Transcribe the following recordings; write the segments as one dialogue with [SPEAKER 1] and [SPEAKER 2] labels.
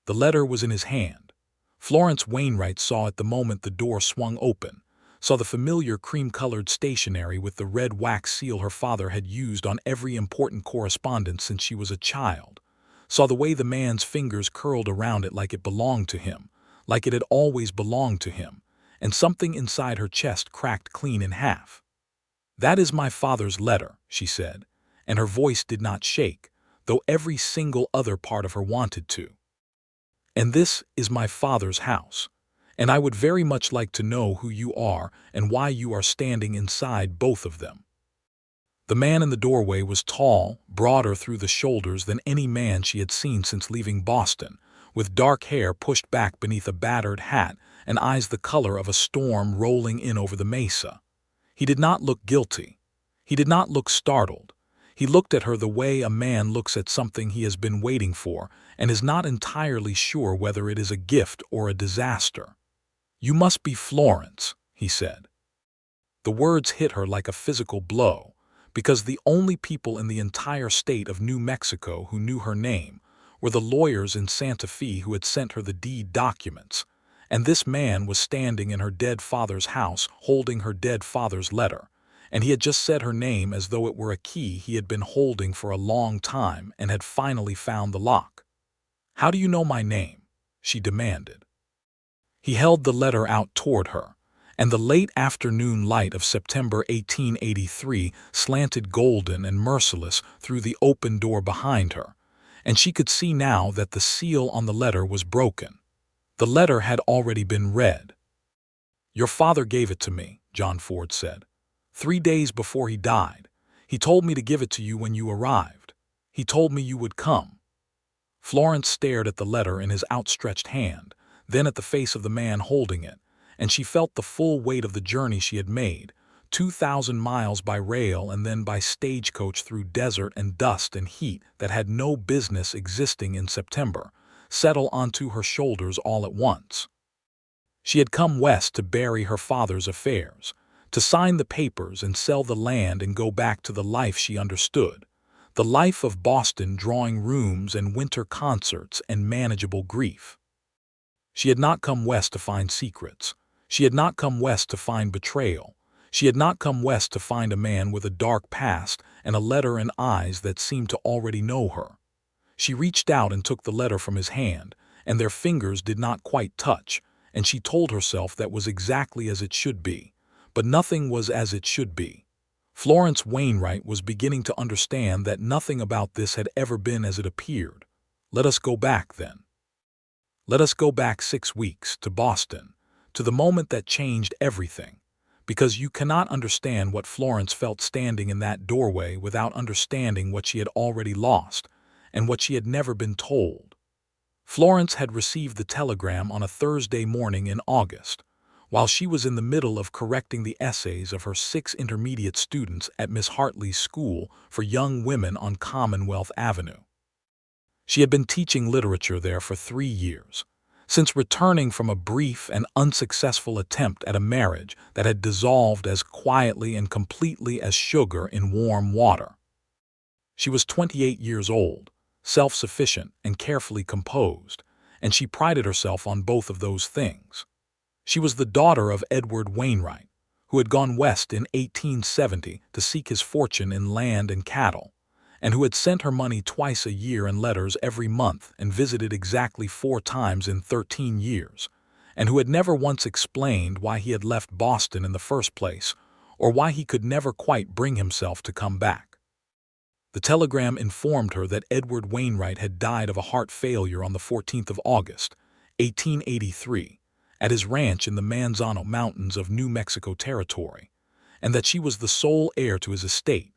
[SPEAKER 1] The letter was in his hand. Florence Wainwright saw it the moment the door swung open, saw the familiar cream-colored stationery with the red wax seal her father had used on every important correspondence since she was a child, saw the way the man's fingers curled around it like it belonged to him, like it had always belonged to him, and something inside her chest cracked clean in half. "That is my father's letter," she said, and her voice did not shake, though every single other part of her wanted to. "And this is my father's house, and I would very much like to know who you are and why you are standing inside both of them." The man in the doorway was tall, broader through the shoulders than any man she had seen since leaving Boston, with dark hair pushed back beneath a battered hat and eyes the color of a storm rolling in over the mesa. He did not look guilty. He did not look startled. He looked at her the way a man looks at something he has been waiting for and is not entirely sure whether it is a gift or a disaster. "You must be Florence," he said. The words hit her like a physical blow, because the only people in the entire state of New Mexico who knew her name were the lawyers in Santa Fe who had sent her the deed documents, and this man was standing in her dead father's house holding her dead father's letter, and he had just said her name as though it were a key he had been holding for a long time and had finally found the lock. "How do you know my name?" she demanded. He held the letter out toward her, and the late afternoon light of September 1883 slanted golden and merciless through the open door behind her, and she could see now that the seal on the letter was broken. The letter had already been read. "Your father gave it to me," John Ford said. "3 days before he died. He told me to give it to you when you arrived. He told me you would come." Florence stared at the letter in his outstretched hand, then at the face of the man holding it, and she felt the full weight of the journey she had made, 2,000 miles by rail and then by stagecoach through desert and dust and heat that had no business existing in September, settle onto her shoulders all at once. She had come west to bury her father's affairs, to sign the papers and sell the land and go back to the life she understood, the life of Boston drawing rooms and winter concerts and manageable grief. She had not come west to find secrets. She had not come west to find betrayal. She had not come west to find a man with a dark past and a letter and eyes that seemed to already know her. She reached out and took the letter from his hand, and their fingers did not quite touch, and she told herself that was exactly as it should be. But nothing was as it should be. Florence Wainwright was beginning to understand that nothing about this had ever been as it appeared. Let us go back, then. Let us go back 6 weeks, to Boston, to the moment that changed everything, because you cannot understand what Florence felt standing in that doorway without understanding what she had already lost, and what she had never been told. Florence had received the telegram on a Thursday morning in August, while she was in the middle of correcting the essays of her 6 intermediate students at Miss Hartley's school for young women on Commonwealth Avenue. She had been teaching literature there for 3 years, since returning from a brief and unsuccessful attempt at a marriage that had dissolved as quietly and completely as sugar in warm water. She was 28 years old, self-sufficient and carefully composed, and she prided herself on both of those things. She was the daughter of Edward Wainwright, who had gone west in 1870 to seek his fortune in land and cattle, and who had sent her money twice a year in letters every month and visited exactly 4 times in 13 years, and who had never once explained why he had left Boston in the first place, or why he could never quite bring himself to come back. The telegram informed her that Edward Wainwright had died of a heart failure on the 14th of August, 1883, at his ranch in the Manzano Mountains of New Mexico Territory, and that she was the sole heir to his estate,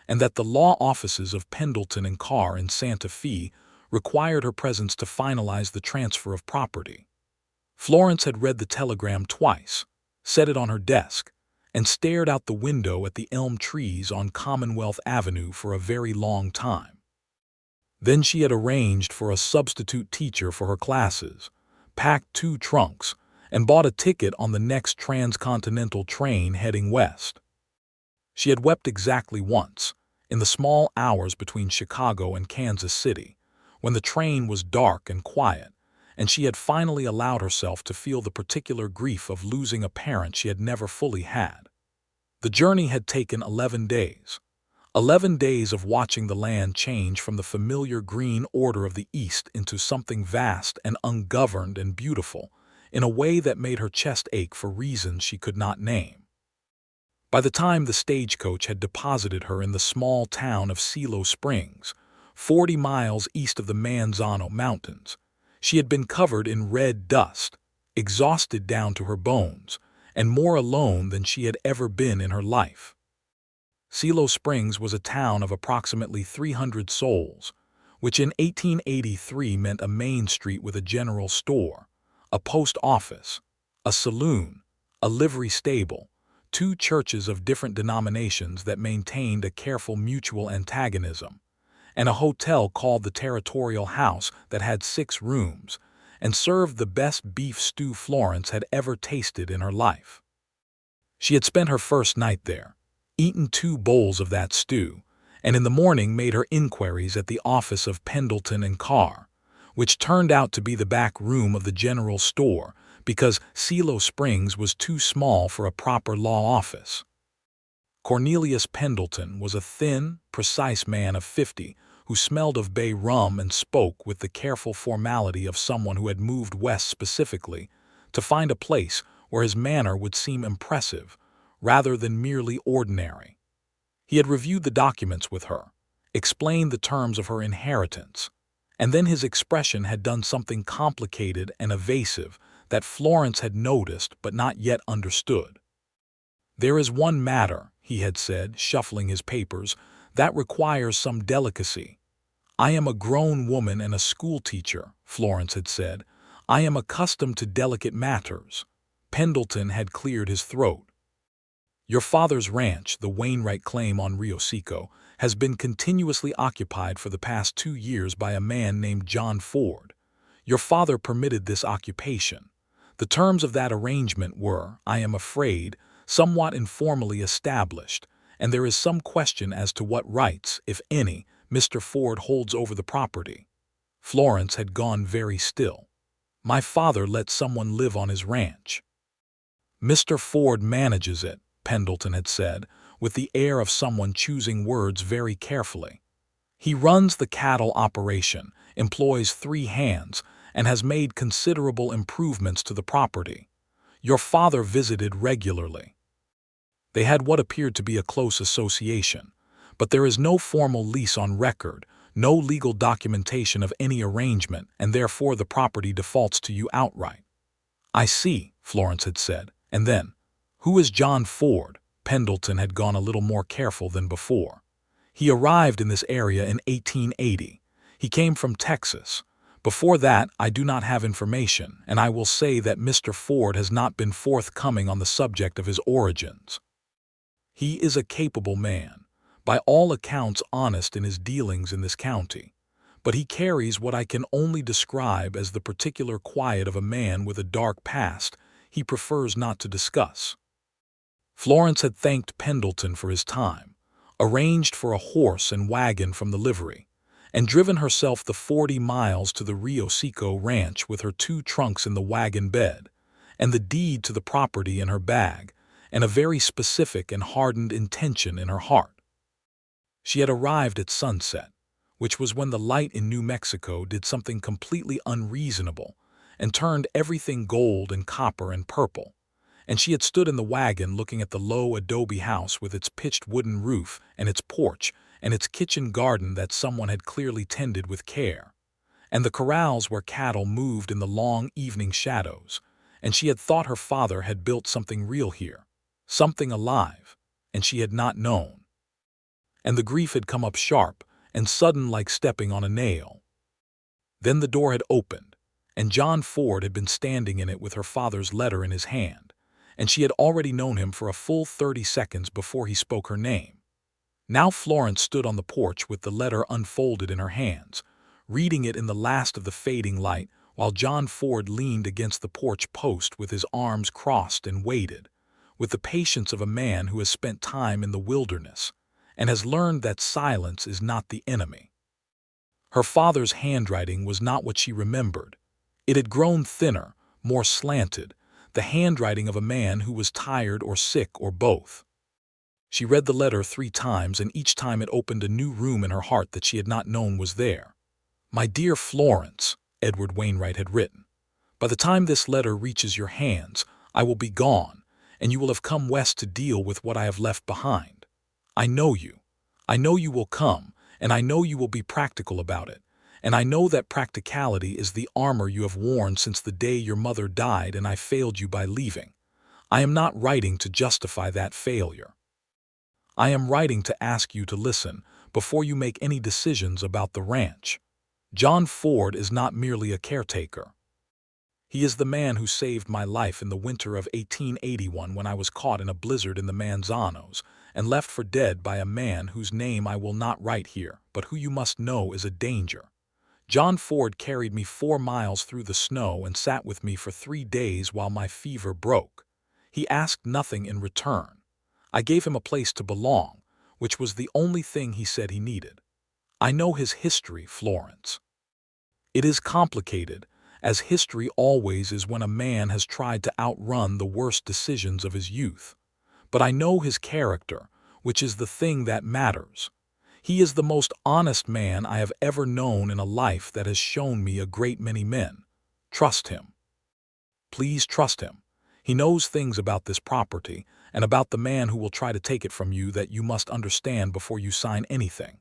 [SPEAKER 1] and that the law offices of Pendleton and Carr in Santa Fe required her presence to finalize the transfer of property. Florence had read the telegram twice, set it on her desk, and stared out the window at the elm trees on Commonwealth Avenue for a very long time. Then she had arranged for a substitute teacher for her classes, packed 2 trunks, and bought a ticket on the next transcontinental train heading west. She had wept exactly once, in the small hours between Chicago and Kansas City, when the train was dark and quiet, and she had finally allowed herself to feel the particular grief of losing a parent she had never fully had. The journey had taken 11 days. 11 days of watching the land change from the familiar green order of the East into something vast and ungoverned and beautiful, in a way that made her chest ache for reasons she could not name. By the time the stagecoach had deposited her in the small town of Silo Springs, 40 miles east of the Manzano Mountains, she had been covered in red dust, exhausted down to her bones, and more alone than she had ever been in her life. Silo Springs was a town of approximately 300 souls, which in 1883 meant a main street with a general store, a post office, a saloon, a livery stable, 2 churches of different denominations that maintained a careful mutual antagonism, and a hotel called the Territorial House that had 6 rooms and served the best beef stew Florence had ever tasted in her life. She had spent her first night there, eaten 2 bowls of that stew, and in the morning made her inquiries at the office of Pendleton and Carr, which turned out to be the back room of the general store because Silo Springs was too small for a proper law office. Cornelius Pendleton was a thin, precise man of 50 who smelled of bay rum and spoke with the careful formality of someone who had moved west specifically to find a place where his manner would seem impressive rather than merely ordinary. He had reviewed the documents with her, explained the terms of her inheritance, and then his expression had done something complicated and evasive that Florence had noticed but not yet understood. "There is one matter," he had said, shuffling his papers, "that requires some delicacy. I am a grown woman and a schoolteacher," Florence had said. "I am accustomed to delicate matters." Pendleton had cleared his throat. "Your father's ranch, the Wainwright claim on Rio Seco, has been continuously occupied for the past 2 years by a man named John Ford. Your father permitted this occupation. The terms of that arrangement were, I am afraid, somewhat informally established, and there is some question as to what rights, if any, Mr. Ford holds over the property." Florence had gone very still. "My father let someone live on his ranch." "Mr. Ford manages it," Pendleton had said, with the air of someone choosing words very carefully. "He runs the cattle operation, employs 3 hands, and has made considerable improvements to the property. Your father visited regularly." They had what appeared to be a close association, but there is no formal lease on record, no legal documentation of any arrangement, and therefore the property defaults to you outright. "I see," Florence had said, and then, "Who is John Ford?" Pendleton had gone a little more careful than before. "He arrived in this area in 1880. He came from Texas. Before that, I do not have information, and I will say that Mr. Ford has not been forthcoming on the subject of his origins. He is a capable man, by all accounts honest in his dealings in this county, but he carries what I can only describe as the particular quiet of a man with a dark past he prefers not to discuss." Florence had thanked Pendleton for his time, arranged for a horse and wagon from the livery, and driven herself the 40 miles to the Rio Seco ranch with her 2 trunks in the wagon bed, and the deed to the property in her bag, and a very specific and hardened intention in her heart. She had arrived at sunset, which was when the light in New Mexico did something completely unreasonable and turned everything gold and copper and purple, and she had stood in the wagon looking at the low adobe house with its pitched wooden roof and its porch and its kitchen garden that someone had clearly tended with care, and the corrals where cattle moved in the long evening shadows, and she had thought her father had built something real here, something alive, and she had not known. And the grief had come up sharp and sudden like stepping on a nail. Then the door had opened, and John Ford had been standing in it with her father's letter in his hand, and she had already known him for a full 30 seconds before he spoke her name. Now Florence stood on the porch with the letter unfolded in her hands, reading it in the last of the fading light, while John Ford leaned against the porch post with his arms crossed and waited, with the patience of a man who has spent time in the wilderness and has learned that silence is not the enemy. Her father's handwriting was not what she remembered. It had grown thinner, more slanted, the handwriting of a man who was tired or sick or both. She read the letter 3 times, and each time it opened a new room in her heart that she had not known was there. "My dear Florence," Edward Wainwright had written, "by the time this letter reaches your hands, I will be gone, and you will have come west to deal with what I have left behind. I know you. I know you will come, and I know you will be practical about it, and I know that practicality is the armor you have worn since the day your mother died and I failed you by leaving. I am not writing to justify that failure. I am writing to ask you to listen before you make any decisions about the ranch. John Ford is not merely a caretaker. He is the man who saved my life in the winter of 1881 when I was caught in a blizzard in the Manzanos and left for dead by a man whose name I will not write here, but who you must know is a danger. John Ford carried me 4 miles through the snow and sat with me for 3 days while my fever broke. He asked nothing in return. I gave him a place to belong, which was the only thing he said he needed. I know his history, Florence. It is complicated, as history always is when a man has tried to outrun the worst decisions of his youth. But I know his character, which is the thing that matters. He is the most honest man I have ever known in a life that has shown me a great many men. Trust him. Please trust him. He knows things about this property and about the man who will try to take it from you that you must understand before you sign anything.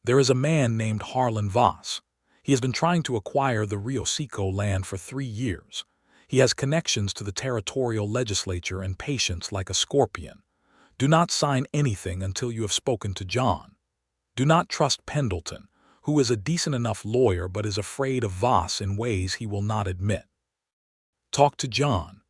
[SPEAKER 1] There is a man named Harlan Voss. He has been trying to acquire the Rio Seco land for 3 years. He has connections to the territorial legislature and patience like a scorpion. Do not sign anything until you have spoken to John. Do not trust Pendleton, who is a decent enough lawyer but is afraid of Voss in ways he will not admit. Talk to John.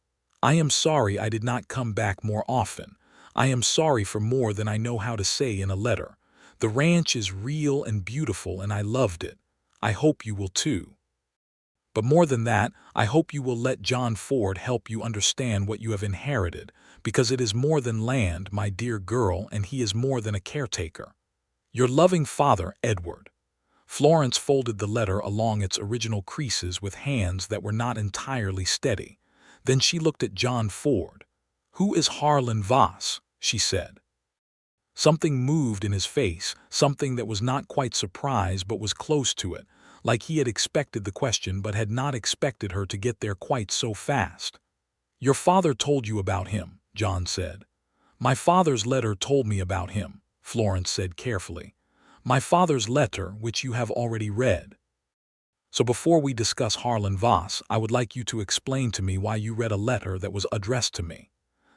[SPEAKER 1] I am sorry I did not come back more often. I am sorry for more than I know how to say in a letter. The ranch is real and beautiful and I loved it. I hope you will too. But more than that, I hope you will let John Ford help you understand what you have inherited, because it is more than land, my dear girl, and he is more than a caretaker. Your loving father, Edward. Florence folded the letter along its original creases with hands that were not entirely steady. Then she looked at John Ford. "Who is Harlan Voss?" she said. Something moved in his face, something that was not quite surprise but was close to it, like he had expected the question but had not expected her to get there quite so fast. "Your father told you about him," John said. "My father's letter told me about him," Florence said carefully. "My father's letter, which you have already read. So before we discuss Harlan Voss, I would like you to explain to me why you read a letter that was addressed to me."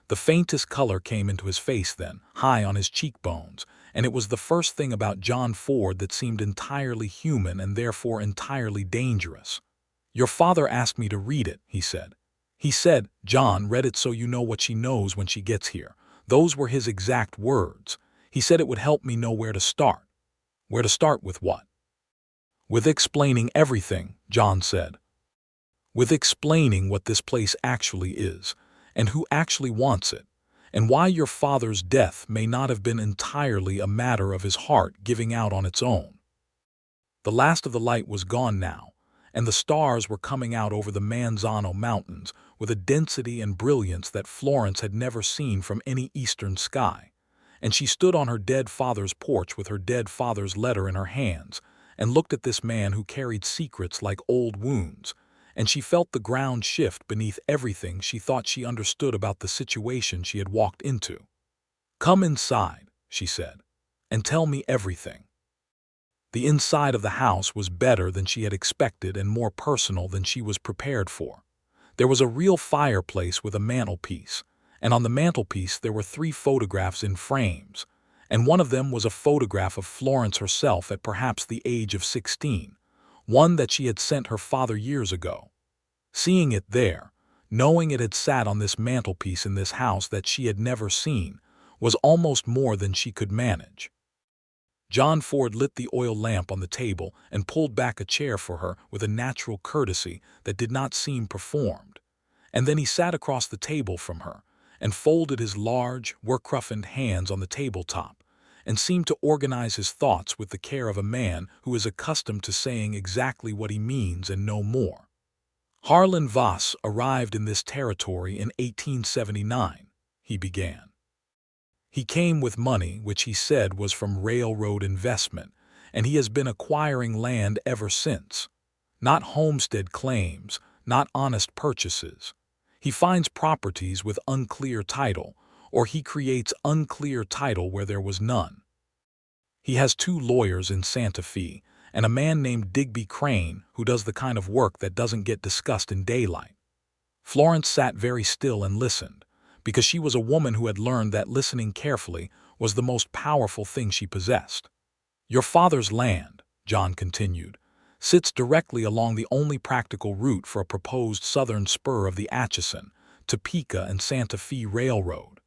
[SPEAKER 1] The faintest color came into his face then, high on his cheekbones, and it was the first thing about John Ford that seemed entirely human and therefore entirely dangerous. "Your father asked me to read it," he said. "He said, 'John, read it so you know what she knows when she gets here.' Those were his exact words. He said it would help me know where to start." "Where to start with what?" "With explaining everything," John said. "With explaining what this place actually is, and who actually wants it, and why your father's death may not have been entirely a matter of his heart giving out on its own." The last of the light was gone now, and the stars were coming out over the Manzano Mountains with a density and brilliance that Florence had never seen from any eastern sky, and she stood on her dead father's porch with her dead father's letter in her hands, and looked at this man who carried secrets like old wounds, and she felt the ground shift beneath everything she thought she understood about the situation she had walked into. "Come inside," she said, "and tell me everything." The inside of the house was better than she had expected and more personal than she was prepared for. There was a real fireplace with a mantelpiece, and on the mantelpiece there were 3 photographs in frames, and one of them was a photograph of Florence herself at perhaps the age of 16, one that she had sent her father years ago. Seeing it there, knowing it had sat on this mantelpiece in this house that she had never seen, was almost more than she could manage. John Ford lit the oil lamp on the table and pulled back a chair for her with a natural courtesy that did not seem performed, and then he sat across the table from her and folded his large, work-roughened hands on the tabletop, and seemed to organize his thoughts with the care of a man who is accustomed to saying exactly what he means and no more. Harlan Voss arrived in this territory in 1879, he began. He came with money which he said was from railroad investment, and he has been acquiring land ever since. Not homestead claims, not honest purchases. He finds properties with unclear title, or he creates unclear title where there was none. He has 2 lawyers in Santa Fe, and a man named Digby Crane who does the kind of work that doesn't get discussed in daylight. Florence sat very still and listened, because she was a woman who had learned that listening carefully was the most powerful thing she possessed. Your father's land, John continued, sits directly along the only practical route for a proposed southern spur of the Atchison, Topeka and Santa Fe Railroad.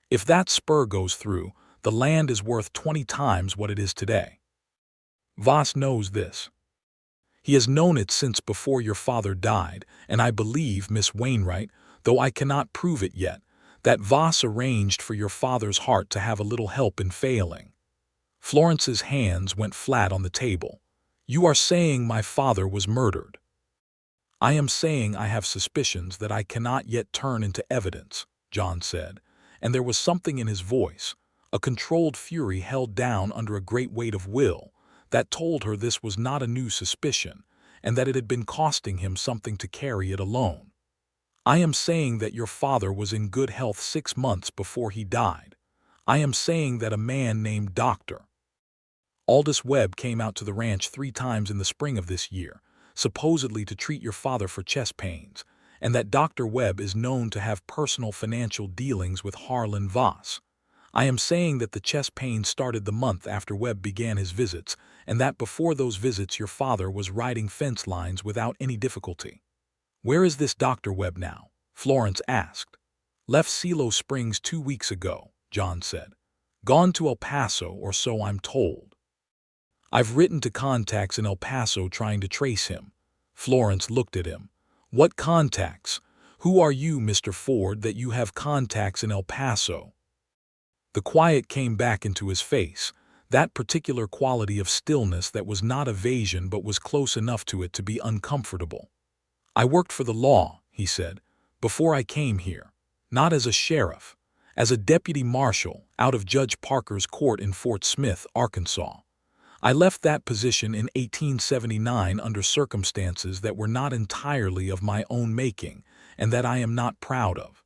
[SPEAKER 1] If that spur goes through, the land is worth 20 times what it is today. Voss knows this. He has known it since before your father died, and I believe, Miss Wainwright, though I cannot prove it yet, that Voss arranged for your father's heart to have a little help in failing. Florence's hands went flat on the table. You are saying my father was murdered. I am saying I have suspicions that I cannot yet turn into evidence, John said, and there was something in his voice, a controlled fury held down under a great weight of will, that told her this was not a new suspicion, and that it had been costing him something to carry it alone. I am saying that your father was in good health 6 months before he died. I am saying that a man named Dr. Aldous Webb came out to the ranch 3 times in the spring of this year, supposedly to treat your father for chest pains, and that Dr. Webb is known to have personal financial dealings with Harlan Voss. I am saying that the chest pains started the month after Webb began his visits, and that before those visits your father was riding fence lines without any difficulty. Where is this Dr. Webb now? Florence asked. Left Silo Springs 2 weeks ago, John said. Gone to El Paso, or so I'm told. I've written to contacts in El Paso trying to trace him. Florence looked at him. What contacts? Who are you, Mr. Ford, that you have contacts in El Paso? The quiet came back into his face, that particular quality of stillness that was not evasion but was close enough to it to be uncomfortable. I worked for the law, he said, before I came here, not as a sheriff, as a deputy marshal out of Judge Parker's court in Fort Smith, Arkansas. I left that position in 1879 under circumstances that were not entirely of my own making and that I am not proud of.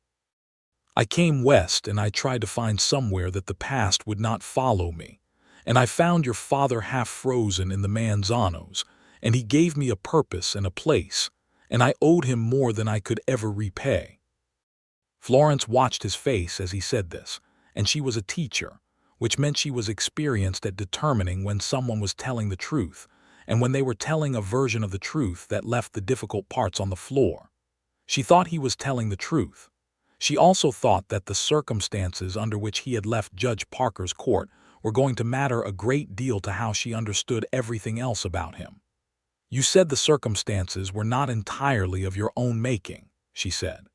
[SPEAKER 1] I came west and I tried to find somewhere that the past would not follow me, and I found your father half frozen in the Manzanos, and he gave me a purpose and a place, and I owed him more than I could ever repay. Florence watched his face as he said this, and she was a teacher, which meant she was experienced at determining when someone was telling the truth, and when they were telling a version of the truth that left the difficult parts on the floor. She thought he was telling the truth. She also thought that the circumstances under which he had left Judge Parker's court were going to matter a great deal to how she understood everything else about him. You said the circumstances were not entirely of your own making, she said.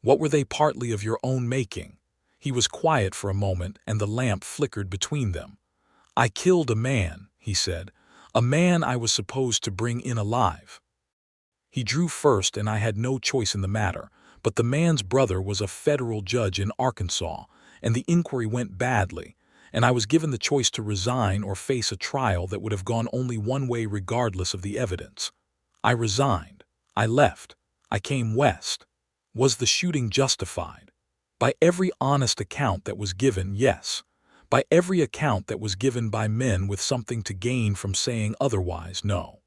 [SPEAKER 1] What were they partly of your own making? He was quiet for a moment, and the lamp flickered between them. I killed a man, he said, a man I was supposed to bring in alive. He drew first, and I had no choice in the matter, but the man's brother was a federal judge in Arkansas, and the inquiry went badly, and I was given the choice to resign or face a trial that would have gone only one way regardless of the evidence. I resigned. I left. I came west. Was the shooting justified? By every honest account that was given, yes. By every account that was given by men with something to gain from saying otherwise, no.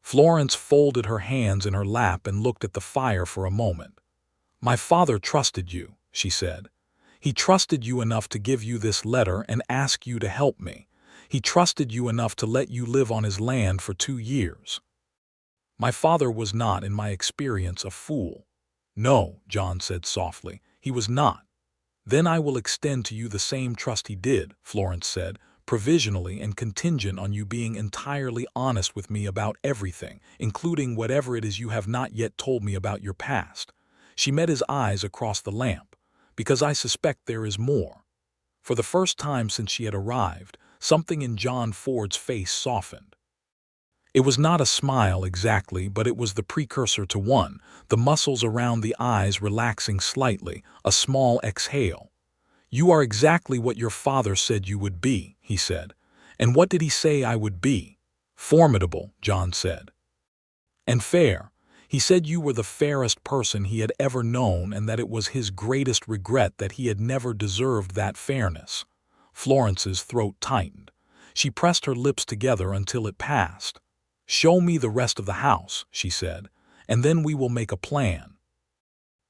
[SPEAKER 1] Florence folded her hands in her lap and looked at the fire for a moment. My father trusted you, she said. He trusted you enough to give you this letter and ask you to help me. He trusted you enough to let you live on his land for 2 years. My father was not, in my experience, a fool. No, John said softly, he was not. Then I will extend to you the same trust he did, Florence said, provisionally and contingent on you being entirely honest with me about everything, including whatever it is you have not yet told me about your past. She met his eyes across the lamp, because I suspect there is more. For the first time since she had arrived, something in John Ford's face softened. It was not a smile exactly, but it was the precursor to one, the muscles around the eyes relaxing slightly, a small exhale. "You are exactly what your father said you would be," he said. "And what did he say I would be?" "Formidable," John said. "And fair. He said you were the fairest person he had ever known and that it was his greatest regret that he had never deserved that fairness." Florence's throat tightened. She pressed her lips together until it passed. "Show me the rest of the house," she said, "and then we will make a plan."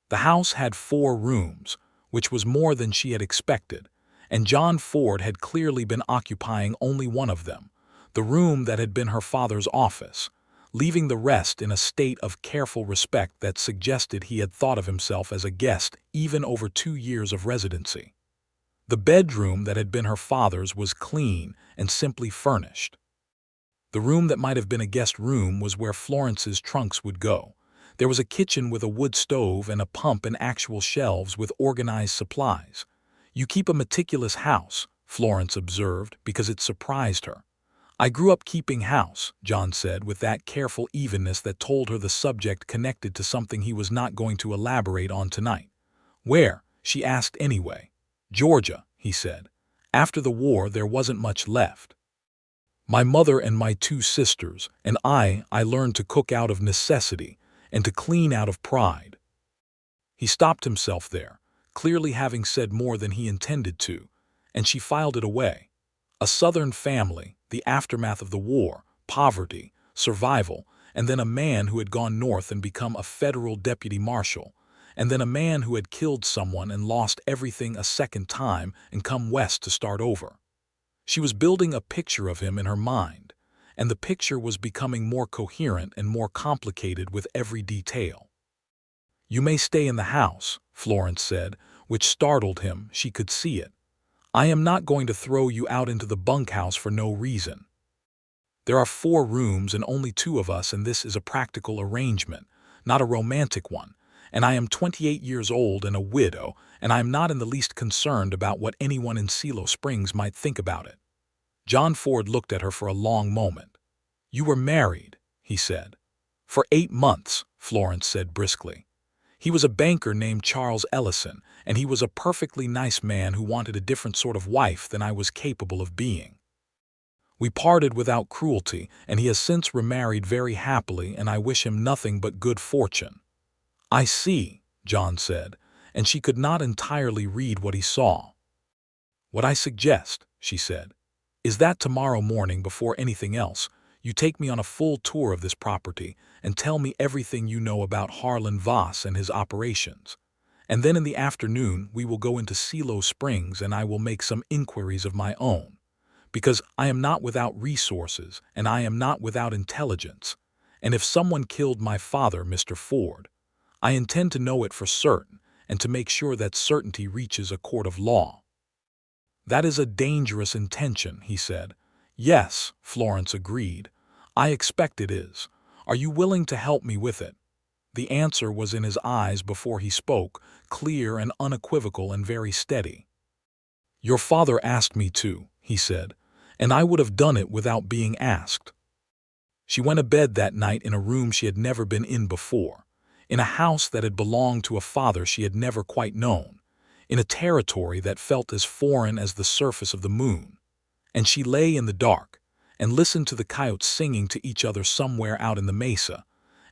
[SPEAKER 1] The house had 4 rooms, which was more than she had expected, and John Ford had clearly been occupying only one of them, the room that had been her father's office, leaving the rest in a state of careful respect that suggested he had thought of himself as a guest even over 2 years of residency. The bedroom that had been her father's was clean and simply furnished. The room that might have been a guest room was where Florence's trunks would go. There was a kitchen with a wood stove and a pump and actual shelves with organized supplies. "You keep a meticulous house," Florence observed, because it surprised her. "I grew up keeping house," John said with that careful evenness that told her the subject connected to something he was not going to elaborate on tonight. "Where?" she asked anyway. "Georgia," he said. "After the war there wasn't much left. My mother and my 2 sisters, and I learned to cook out of necessity and to clean out of pride." He stopped himself there, clearly having said more than he intended to, and she filed it away. A Southern family, the aftermath of the war, poverty, survival, and then a man who had gone north and become a federal deputy marshal, and then a man who had killed someone and lost everything a second time and come west to start over. She was building a picture of him in her mind, and the picture was becoming more coherent and more complicated with every detail. "You may stay in the house," Florence said, which startled him. She could see it. "I am not going to throw you out into the bunkhouse for no reason. There are 4 rooms and only 2 of us, and this is a practical arrangement, not a romantic one, and I am 28 years old and a widow, and I am not in the least concerned about what anyone in Silo Springs might think about it." John Ford looked at her for a long moment. "You were married," he said. "For 8 months," Florence said briskly. "He was a banker named Charles Ellison, and he was a perfectly nice man who wanted a different sort of wife than I was capable of being. We parted without cruelty, and he has since remarried very happily, and I wish him nothing but good fortune." "I see," John said, and she could not entirely read what he saw. "What I suggest," she said, "is that tomorrow morning, before anything else, you take me on a full tour of this property and tell me everything you know about Harlan Voss and his operations. And then in the afternoon we will go into Silo Springs and I will make some inquiries of my own. Because I am not without resources and I am not without intelligence. And if someone killed my father, Mr. Ford, I intend to know it for certain and to make sure that certainty reaches a court of law." "That is a dangerous intention," he said. "Yes," Florence agreed. "I expect it is. Are you willing to help me with it?" The answer was in his eyes before he spoke, clear and unequivocal and very steady. "Your father asked me to," he said, "and I would have done it without being asked." She went to bed that night in a room she had never been in before, in a house that had belonged to a father she had never quite known, in a territory that felt as foreign as the surface of the moon. And she lay in the dark and listened to the coyotes singing to each other somewhere out in the mesa,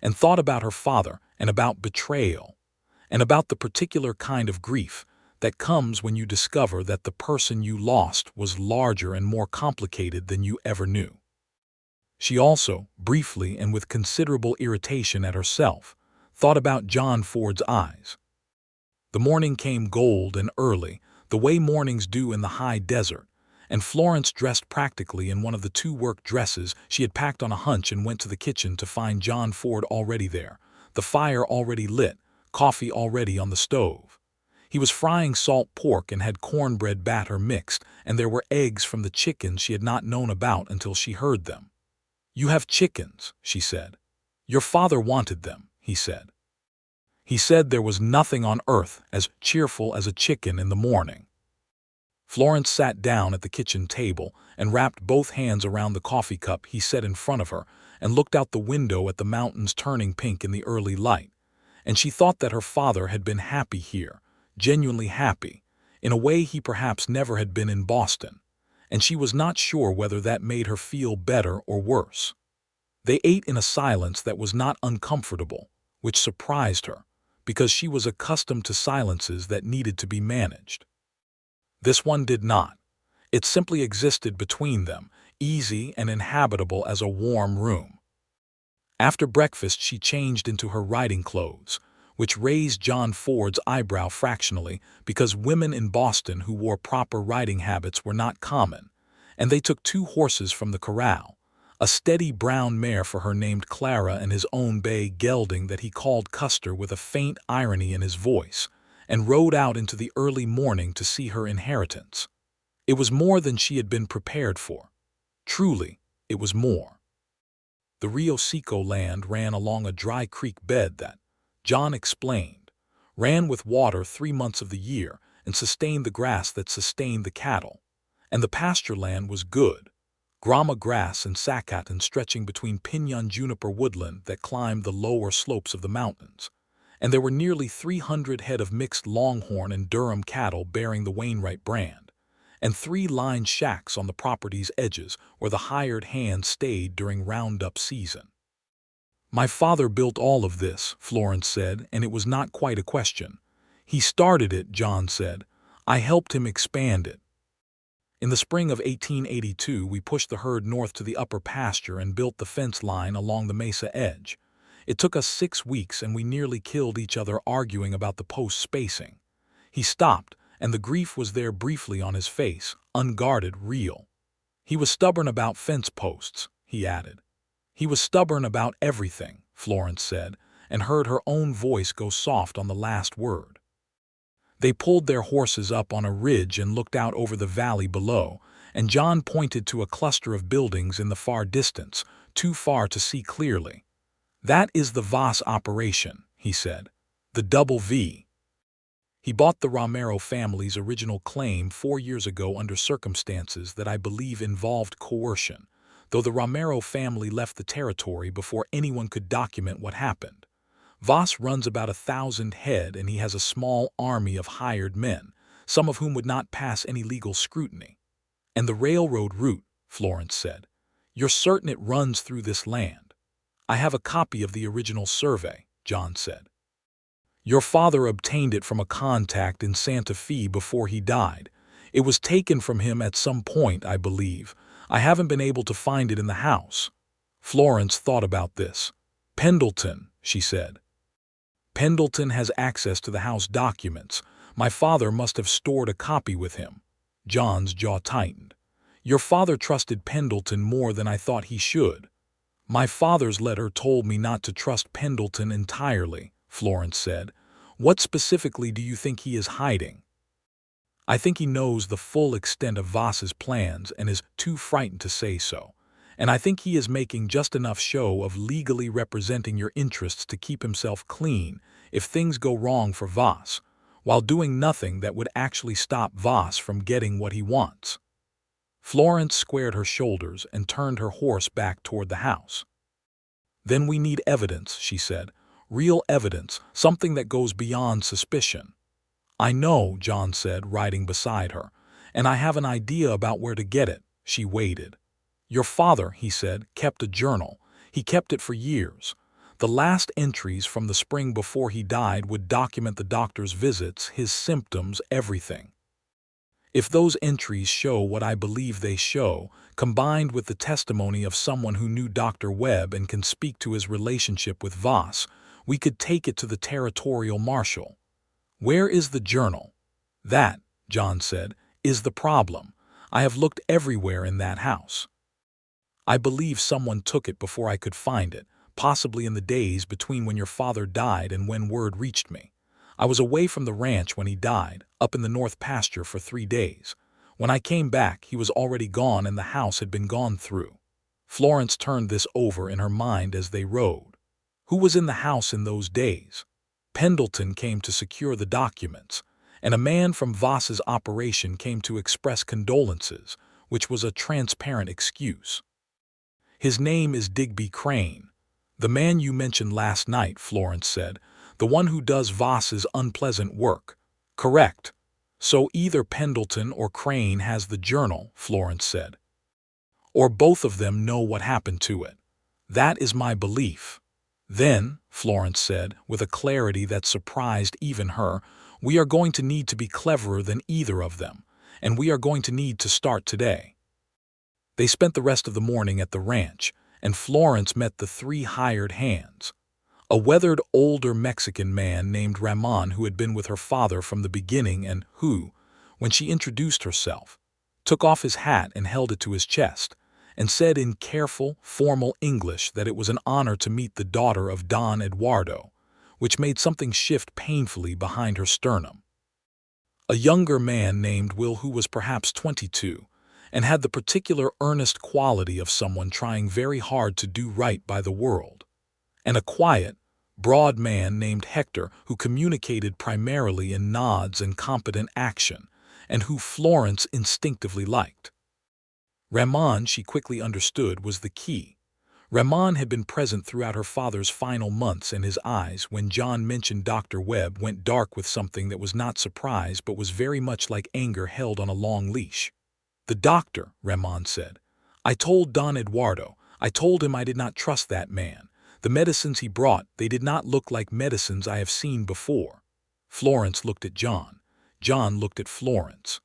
[SPEAKER 1] and thought about her father and about betrayal, and about the particular kind of grief that comes when you discover that the person you lost was larger and more complicated than you ever knew. She also, briefly and with considerable irritation at herself, thought about John Ford's eyes. The morning came gold and early, the way mornings do in the high desert, and Florence dressed practically in one of the 2 work dresses she had packed on a hunch and went to the kitchen to find John Ford already there, the fire already lit, coffee already on the stove. He was frying salt pork and had cornbread batter mixed, and there were eggs from the chickens she had not known about until she heard them. "You have chickens," she said. "Your father wanted them," he said. "He said there was nothing on earth as cheerful as a chicken in the morning." Florence sat down at the kitchen table and wrapped both hands around the coffee cup he set in front of her, and looked out the window at the mountains turning pink in the early light. And she thought that her father had been happy here, genuinely happy, in a way he perhaps never had been in Boston, and she was not sure whether that made her feel better or worse. They ate in a silence that was not uncomfortable, which surprised her, because she was accustomed to silences that needed to be managed. This one did not. It simply existed between them, easy and inhabitable as a warm room. After breakfast she changed into her riding clothes, which raised John Ford's eyebrow fractionally because women in Boston who wore proper riding habits were not common, and they took 2 horses from the corral, a steady brown mare for her named Clara and his own bay gelding that he called Custer with a faint irony in his voice, and rode out into the early morning to see her inheritance. It was more than she had been prepared for. Truly, it was more. The Rio Seco land ran along a dry creek bed that, John explained, ran with water 3 months of the year and sustained the grass that sustained the cattle. And the pasture land was good, grama grass and sacatan stretching between pinon juniper woodland that climbed the lower slopes of the mountains. And there were nearly 300 head of mixed Longhorn and Durham cattle bearing the Wainwright brand, and 3 lined shacks on the property's edges where the hired hands stayed during roundup season. My father built all of this, Florence said, and it was not quite a question. He started it, John said. I helped him expand it. In the spring of 1882, we pushed the herd north to the upper pasture and built the fence line along the mesa edge. It took us 6 weeks and we nearly killed each other arguing about the post spacing. He stopped, and the grief was there briefly on his face, unguarded, real. He was stubborn about fence posts, he added. He was stubborn about everything, Florence said, and heard her own voice go soft on the last word. They pulled their horses up on a ridge and looked out over the valley below, and John pointed to a cluster of buildings in the far distance, too far to see clearly. That is the Voss operation, he said. The double V. He bought the Romero family's original claim 4 years ago under circumstances that I believe involved coercion, though the Romero family left the territory before anyone could document what happened. Voss runs about 1,000 head and he has a small army of hired men, some of whom would not pass any legal scrutiny. And the railroad route, Florence said. You're certain it runs through this land? I have a copy of the original survey, John said. Your father obtained it from a contact in Santa Fe before he died. It was taken from him at some point, I believe. I haven't been able to find it in the house. Florence thought about this. Pendleton, she said. Pendleton has access to the house documents. My father must have stored a copy with him. John's jaw tightened. Your father trusted Pendleton more than I thought he should. My father's letter told me not to trust Pendleton entirely, Florence said. What specifically do you think he is hiding? I think he knows the full extent of Voss's plans and is too frightened to say so. And I think he is making just enough show of legally representing your interests to keep himself clean if things go wrong for Voss, while doing nothing that would actually stop Voss from getting what he wants. Florence squared her shoulders and turned her horse back toward the house. Then we need evidence, she said. Real evidence, something that goes beyond suspicion. I know, John said, riding beside her, and I have an idea about where to get it. She waited. Your father, he said, kept a journal. He kept it for years. The last entries from the spring before he died would document the doctor's visits, his symptoms, everything. If those entries show what I believe they show, combined with the testimony of someone who knew Dr. Webb and can speak to his relationship with Voss, we could take it to the territorial marshal. Where is the journal? That, John said, is the problem. I have looked everywhere in that house. I believe someone took it before I could find it, possibly in the days between when your father died and when word reached me. I was away from the ranch when he died, up in the north pasture for 3 days. When I came back, he was already gone and the house had been gone through. Florence turned this over in her mind as they rode. Who was in the house in those days? Pendleton came to secure the documents, and a man from Voss's operation came to express condolences, which was a transparent excuse. His name is Digby Crane. The man you mentioned last night, Florence said. The one who does Voss's unpleasant work. Correct. So either Pendleton or Crane has the journal, Florence said. Or both of them know what happened to it. That is my belief. Then, Florence said, with a clarity that surprised even her, we are going to need to be cleverer than either of them, and we are going to need to start today. They spent the rest of the morning at the ranch, and Florence met the three hired hands. A weathered older Mexican man named Ramon who had been with her father from the beginning and who, when she introduced herself, took off his hat and held it to his chest, and said in careful, formal English that it was an honor to meet the daughter of Don Eduardo, which made something shift painfully behind her sternum. A younger man named Will who was perhaps 22, and had the particular earnest quality of someone trying very hard to do right by the world, and a quiet, broad man named Hector who communicated primarily in nods and competent action, and who Florence instinctively liked. Ramon, she quickly understood, was the key. Ramon had been present throughout her father's final months, and his eyes, when John mentioned Dr. Webb, went dark with something that was not surprise but was very much like anger held on a long leash. The doctor, Ramon said. I told Don Eduardo. I told him I did not trust that man. The medicines he brought, they did not look like medicines I have seen before. Florence looked at John. John looked at Florence.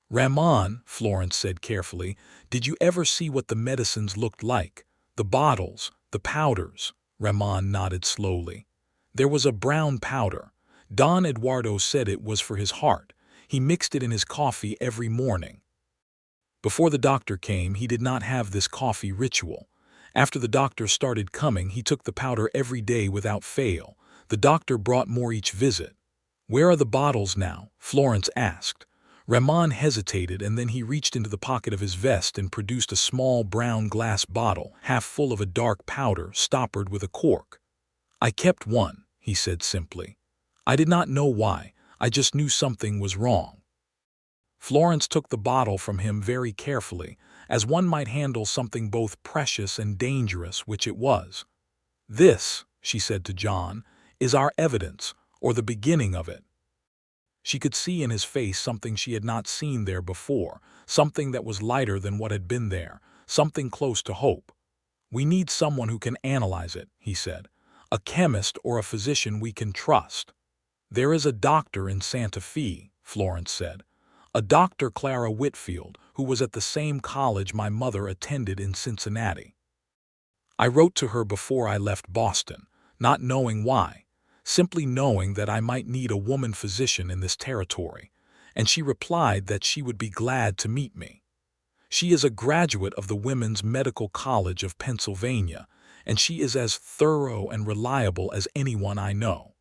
[SPEAKER 1] Ramon, Florence said carefully, did you ever see what the medicines looked like? The bottles, the powders? Ramon nodded slowly. There was a brown powder. Don Eduardo said it was for his heart. He mixed it in his coffee every morning. Before the doctor came, he did not have this coffee ritual. After the doctor started coming, he took the powder every day without fail. The doctor brought more each visit. Where are the bottles now? Florence asked. Ramon hesitated, and then he reached into the pocket of his vest and produced a small brown glass bottle, half full of a dark powder, stoppered with a cork. I kept one, he said simply. I did not know why. I just knew something was wrong. Florence took the bottle from him very carefully, as one might handle something both precious and dangerous, which it was. This, she said to John, is our evidence, or the beginning of it. She could see in his face something she had not seen there before, something that was lighter than what had been there, something close to hope. We need someone who can analyze it, he said. A chemist or a physician we can trust. There is a doctor in Santa Fe, Florence said. A Dr. Clara Whitfield, who was at the same college my mother attended in Cincinnati. I wrote to her before I left Boston, not knowing why, simply knowing that I might need a woman physician in this territory, and she replied that she would be glad to meet me. She is a graduate of the Women's Medical College of Pennsylvania, and she is as thorough and reliable as anyone I know.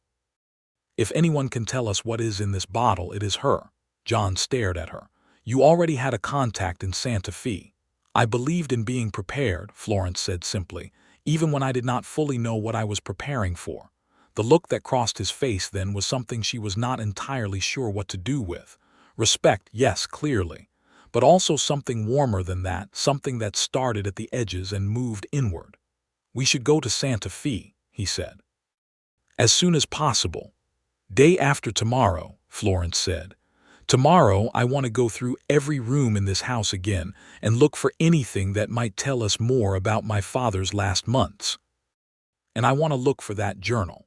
[SPEAKER 1] If anyone can tell us what is in this bottle, it is her. John stared at her. You already had a contact in Santa Fe. I believed in being prepared, Florence said simply, even when I did not fully know what I was preparing for. The look that crossed his face then was something she was not entirely sure what to do with. Respect, yes, clearly, but also something warmer than that, something that started at the edges and moved inward. We should go to Santa Fe, he said. As soon as possible. Day after tomorrow, Florence said. Tomorrow I want to go through every room in this house again and look for anything that might tell us more about my father's last months. And I want to look for that journal.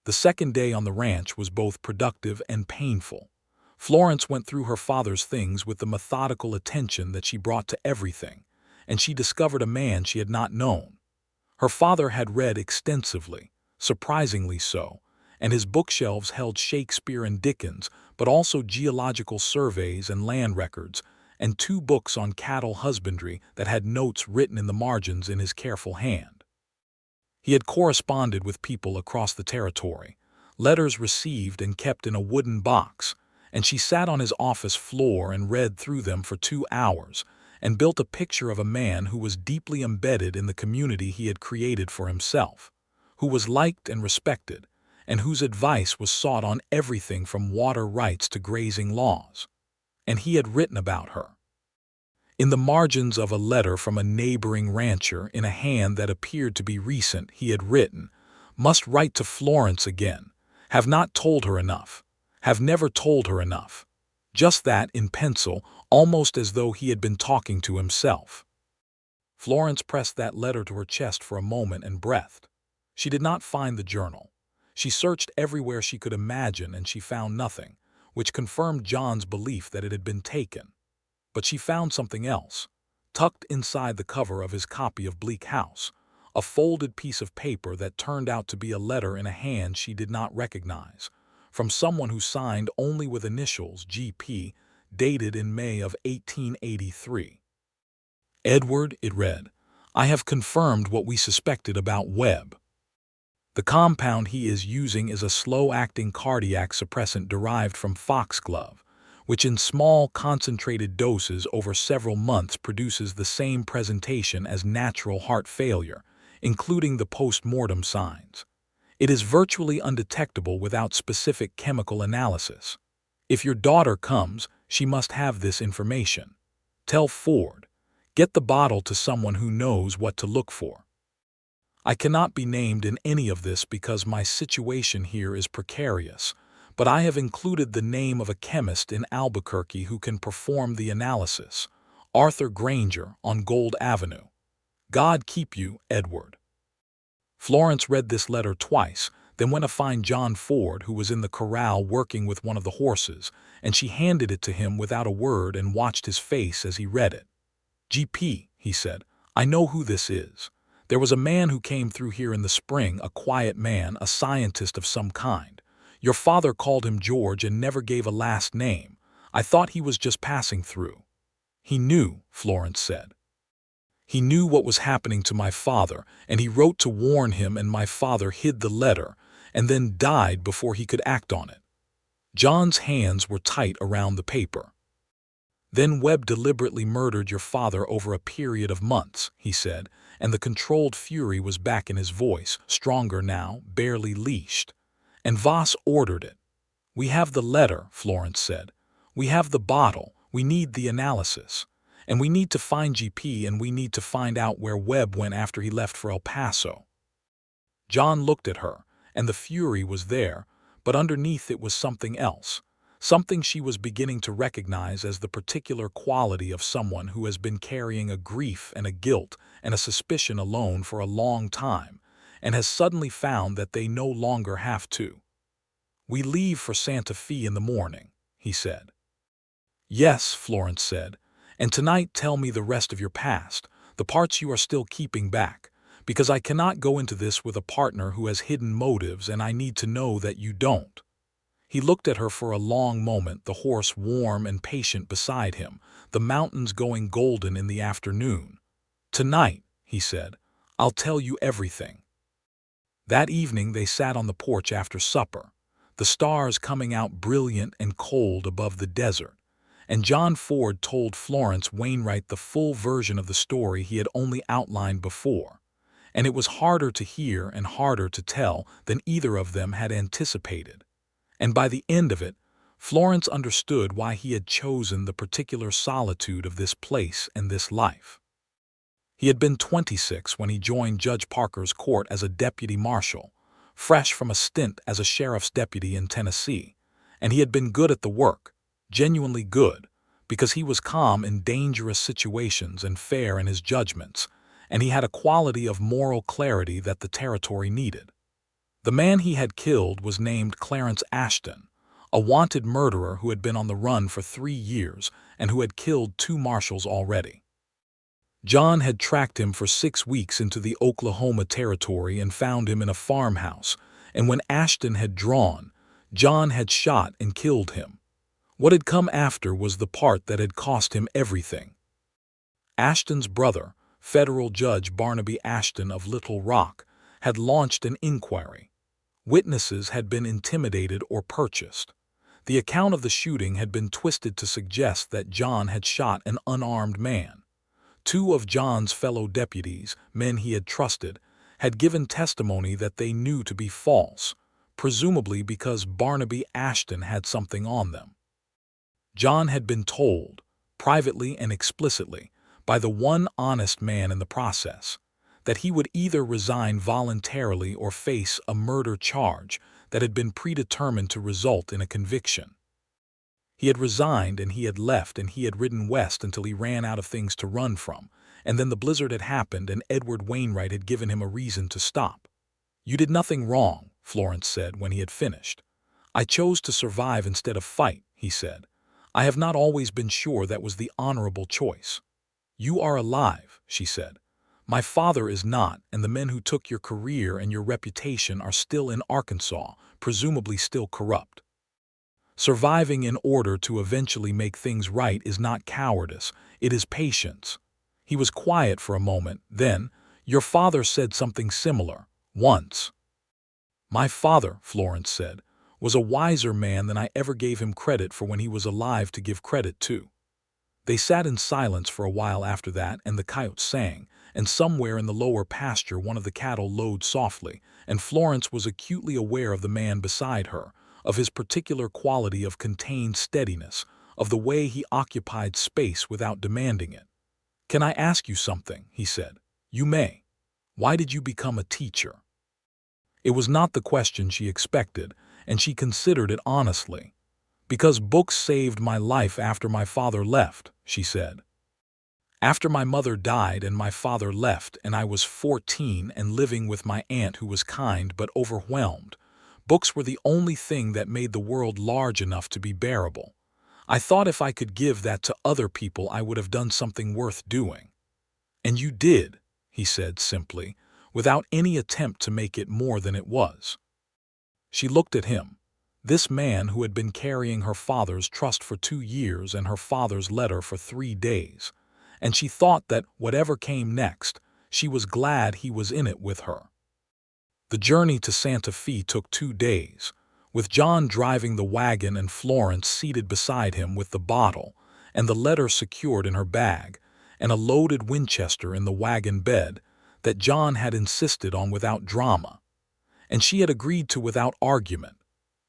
[SPEAKER 1] The second day on the ranch was both productive and painful. Florence went through her father's things with the methodical attention that she brought to everything, and she discovered a man she had not known. Her father had read extensively, surprisingly so, and his bookshelves held Shakespeare and Dickens, but also geological surveys and land records, and 2 books on cattle husbandry that had notes written in the margins in his careful hand. He had corresponded with people across the territory, letters received and kept in a wooden box, and she sat on his office floor and read through them for 2 hours, and built a picture of a man who was deeply embedded in the community he had created for himself, who was liked and respected, and whose advice was sought on everything from water rights to grazing laws. And he had written about her. In the margins of a letter from a neighboring rancher in a hand that appeared to be recent, he had written, "Must write to Florence again. Have not told her enough. Have never told her enough." Just that in pencil, almost as though he had been talking to himself. Florence pressed that letter to her chest for a moment and breathed. She did not find the journal. She searched everywhere she could imagine and she found nothing, which confirmed John's belief that it had been taken. But she found something else, tucked inside the cover of his copy of Bleak House, a folded piece of paper that turned out to be a letter in a hand she did not recognize, from someone who signed only with initials G.P., dated in May of 1883. "Edward," it read, "I have confirmed what we suspected about Webb. The compound he is using is a slow-acting cardiac suppressant derived from foxglove, which in small, concentrated doses over several months produces the same presentation as natural heart failure, including the post-mortem signs. It is virtually undetectable without specific chemical analysis. If your daughter comes, she must have this information. Tell Ford. Get the bottle to someone who knows what to look for. I cannot be named in any of this because my situation here is precarious, but I have included the name of a chemist in Albuquerque who can perform the analysis, Arthur Granger on Gold Avenue. God keep you, Edward." Florence read this letter twice, then went to find John Ford, who was in the corral working with one of the horses, and she handed it to him without a word and watched his face as he read it. "GP," he said, "I know who this is. There was a man who came through here in the spring, a quiet man, a scientist of some kind. Your father called him George and never gave a last name. I thought he was just passing through." "He knew," Florence said. "He knew what was happening to my father, and he wrote to warn him, and my father hid the letter, and then died before he could act on it." John's hands were tight around the paper. "Then Webb deliberately murdered your father over a period of months," he said, and the controlled fury was back in his voice, stronger now, barely leashed. "And Voss ordered it. We have the letter," Florence said. "We have the bottle. We need the analysis. And we need to find GP, and we need to find out where Webb went after he left for El Paso." John looked at her, and the fury was there, but underneath it was something else, something she was beginning to recognize as the particular quality of someone who has been carrying a grief and a guilt and a suspicion alone for a long time, and has suddenly found that they no longer have to. "We leave for Santa Fe in the morning," he said. "Yes," Florence said, "and tonight tell me the rest of your past, the parts you are still keeping back, because I cannot go into this with a partner who has hidden motives, and I need to know that you don't." He looked at her for a long moment, the horse warm and patient beside him, the mountains going golden in the afternoon. "Tonight," he said, "I'll tell you everything." That evening they sat on the porch after supper, the stars coming out brilliant and cold above the desert, and John Ford told Florence Wainwright the full version of the story he had only outlined before, and it was harder to hear and harder to tell than either of them had anticipated. And by the end of it, Florence understood why he had chosen the particular solitude of this place and this life. He had been 26 when he joined Judge Parker's court as a deputy marshal, fresh from a stint as a sheriff's deputy in Tennessee, and he had been good at the work, genuinely good, because he was calm in dangerous situations and fair in his judgments, and he had a quality of moral clarity that the territory needed. The man he had killed was named Clarence Ashton, a wanted murderer who had been on the run for 3 years and who had killed 2 marshals already. John had tracked him for 6 weeks into the Oklahoma territory and found him in a farmhouse, and when Ashton had drawn, John had shot and killed him. What had come after was the part that had cost him everything. Ashton's brother, federal judge Barnaby Ashton of Little Rock, had launched an inquiry. Witnesses had been intimidated or purchased. The account of the shooting had been twisted to suggest that John had shot an unarmed man. 2 of John's fellow deputies, men he had trusted, had given testimony that they knew to be false, presumably because Barnaby Ashton had something on them. John had been told, privately and explicitly, by the one honest man in the process, that he would either resign voluntarily or face a murder charge that had been predetermined to result in a conviction. He had resigned and he had left and he had ridden west until he ran out of things to run from, and then the blizzard had happened and Edward Wainwright had given him a reason to stop. "You did nothing wrong," Florence said when he had finished. "I chose to survive instead of fight," he said. "I have not always been sure that was the honorable choice." "You are alive," she said. "My father is not, and the men who took your career and your reputation are still in Arkansas, presumably still corrupt. Surviving in order to eventually make things right is not cowardice, it is patience." He was quiet for a moment, then, "Your father said something similar, once." "My father," Florence said, "was a wiser man than I ever gave him credit for when he was alive to give credit to." They sat in silence for a while after that, and the coyotes sang, and somewhere in the lower pasture one of the cattle lowed softly, and Florence was acutely aware of the man beside her, of his particular quality of contained steadiness, of the way he occupied space without demanding it. "Can I ask you something?" he said. "You may. Why did you become a teacher?" It was not the question she expected, and she considered it honestly. "Because books saved my life after my father left," she said. "After my mother died and my father left and I was 14 and living with my aunt who was kind but overwhelmed, books were the only thing that made the world large enough to be bearable. I thought if I could give that to other people I would have done something worth doing." "And you did," he said simply, without any attempt to make it more than it was. She looked at him, this man who had been carrying her father's trust for 2 years and her father's letter for 3 days, and she thought that whatever came next, she was glad he was in it with her. The journey to Santa Fe took 2 days, with John driving the wagon and Florence seated beside him with the bottle and the letter secured in her bag, and a loaded Winchester in the wagon bed that John had insisted on without drama, and she had agreed to without argument,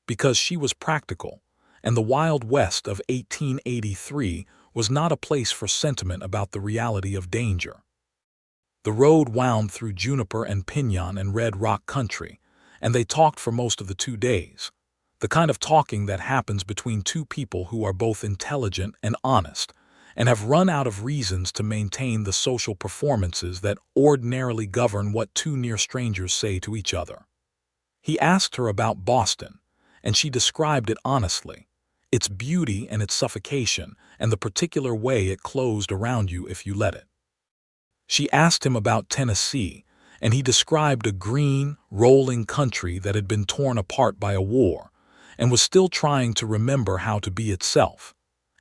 [SPEAKER 1] because she was practical, and the Wild West of 1883 was not a place for sentiment about the reality of danger. The road wound through juniper and pinon and red rock country, and they talked for most of the 2 days, the kind of talking that happens between two people who are both intelligent and honest, and have run out of reasons to maintain the social performances that ordinarily govern what two near strangers say to each other. He asked her about Boston, and she described it honestly, its beauty and its suffocation, and the particular way it closed around you if you let it. She asked him about Tennessee, and he described a green, rolling country that had been torn apart by a war, and was still trying to remember how to be itself,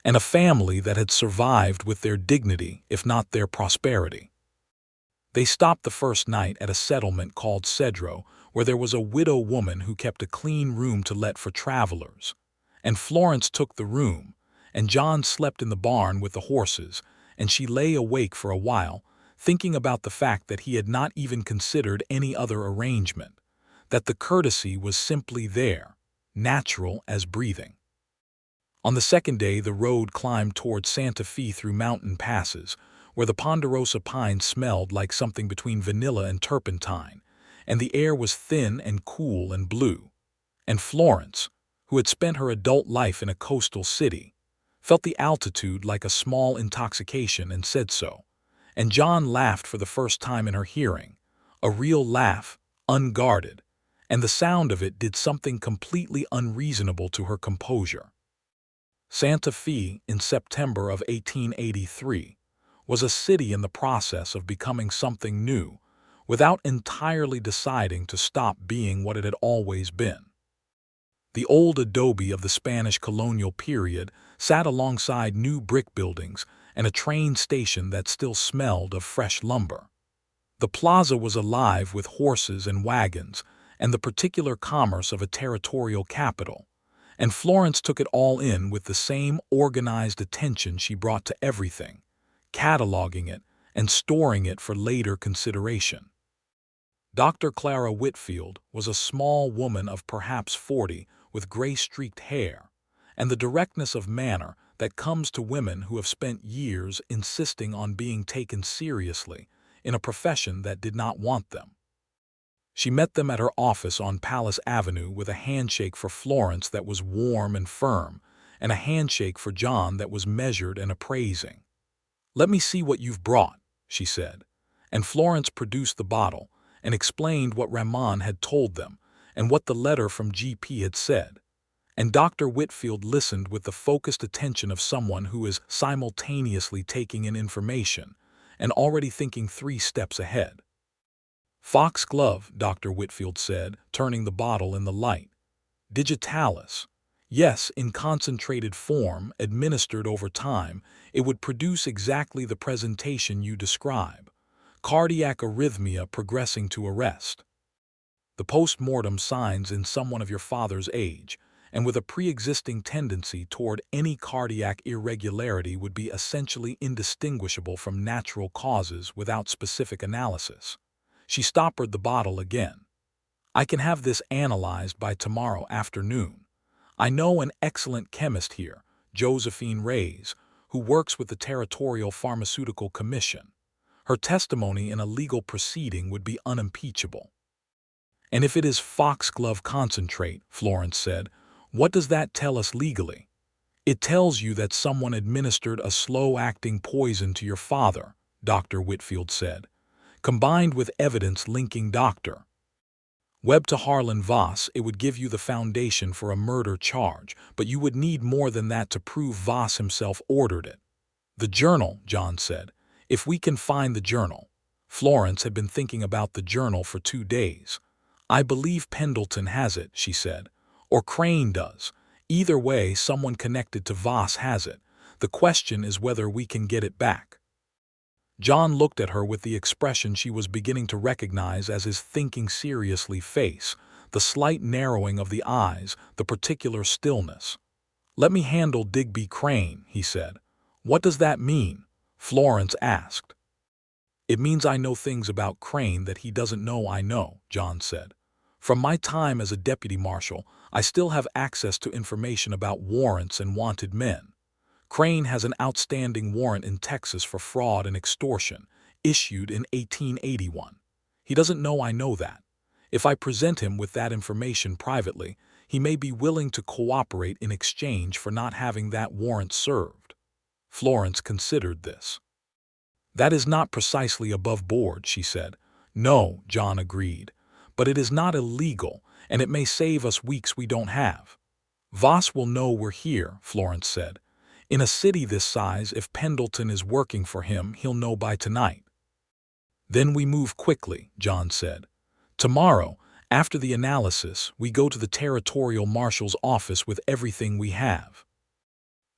[SPEAKER 1] and a family that had survived with their dignity, if not their prosperity. They stopped the first night at a settlement called Cedro, where there was a widow woman who kept a clean room to let for travelers, and Florence took the room, and John slept in the barn with the horses, and she lay awake for a while, thinking about the fact that he had not even considered any other arrangement, that the courtesy was simply there, natural as breathing. On the second day the road climbed toward Santa Fe through mountain passes, where the ponderosa pine smelled like something between vanilla and turpentine, and the air was thin and cool and blue. And Florence, who had spent her adult life in a coastal city, felt the altitude like a small intoxication and said so. And John laughed for the first time in her hearing, a real laugh, unguarded, and the sound of it did something completely unreasonable to her composure. Santa Fe, in September of 1883, was a city in the process of becoming something new, without entirely deciding to stop being what it had always been. The old adobe of the Spanish colonial period sat alongside new brick buildings and a train station that still smelled of fresh lumber. The plaza was alive with horses and wagons and the particular commerce of a territorial capital, and Florence took it all in with the same organized attention she brought to everything, cataloging it and storing it for later consideration. Dr. Clara Whitfield was a small woman of perhaps 40 with gray-streaked hair, and the directness of manner that comes to women who have spent years insisting on being taken seriously in a profession that did not want them. She met them at her office on Palace Avenue with a handshake for Florence that was warm and firm, and a handshake for John that was measured and appraising. "Let me see what you've brought," she said, and Florence produced the bottle and explained what Ramon had told them and what the letter from GP had said. And Dr. Whitfield listened with the focused attention of someone who is simultaneously taking in information and already thinking 3 steps ahead. "Foxglove," Dr. Whitfield said, turning the bottle in the light. "Digitalis. Yes, in concentrated form, administered over time, it would produce exactly the presentation you describe. Cardiac arrhythmia progressing to arrest. The post-mortem signs in someone of your father's age, and with a pre-existing tendency toward any cardiac irregularity would be essentially indistinguishable from natural causes without specific analysis." She stoppered the bottle again. "I can have this analyzed by tomorrow afternoon. I know an excellent chemist here, Josephine Reyes, who works with the Territorial Pharmaceutical Commission. Her testimony in a legal proceeding would be unimpeachable." "And if it is foxglove concentrate," Florence said, "what does that tell us legally?" "It tells you that someone administered a slow-acting poison to your father," Dr. Whitfield said, "combined with evidence linking Dr. Webb to Harlan Voss. It would give you the foundation for a murder charge, but you would need more than that to prove Voss himself ordered it." "The journal," John said. "If we can find the journal." Florence had been thinking about the journal for 2 days. "I believe Pendleton has it," she said. "Or Crane does. Either way, someone connected to Voss has it. The question is whether we can get it back." John looked at her with the expression she was beginning to recognize as his thinking seriously face, the slight narrowing of the eyes, the particular stillness. "Let me handle Digby Crane," he said. "What does that mean?" Florence asked. "It means I know things about Crane that he doesn't know I know," John said. "From my time as a deputy marshal, I still have access to information about warrants and wanted men. Crane has an outstanding warrant in Texas for fraud and extortion, issued in 1881. He doesn't know I know that. If I present him with that information privately, he may be willing to cooperate in exchange for not having that warrant served." Florence considered this. "That is not precisely above board," she said. "No," John agreed, "but it is not illegal, and it may save us weeks we don't have." "Voss will know we're here," Florence said. "In a city this size, if Pendleton is working for him, he'll know by tonight." "Then we move quickly," John said. "Tomorrow, after the analysis, we go to the Territorial Marshal's office with everything we have."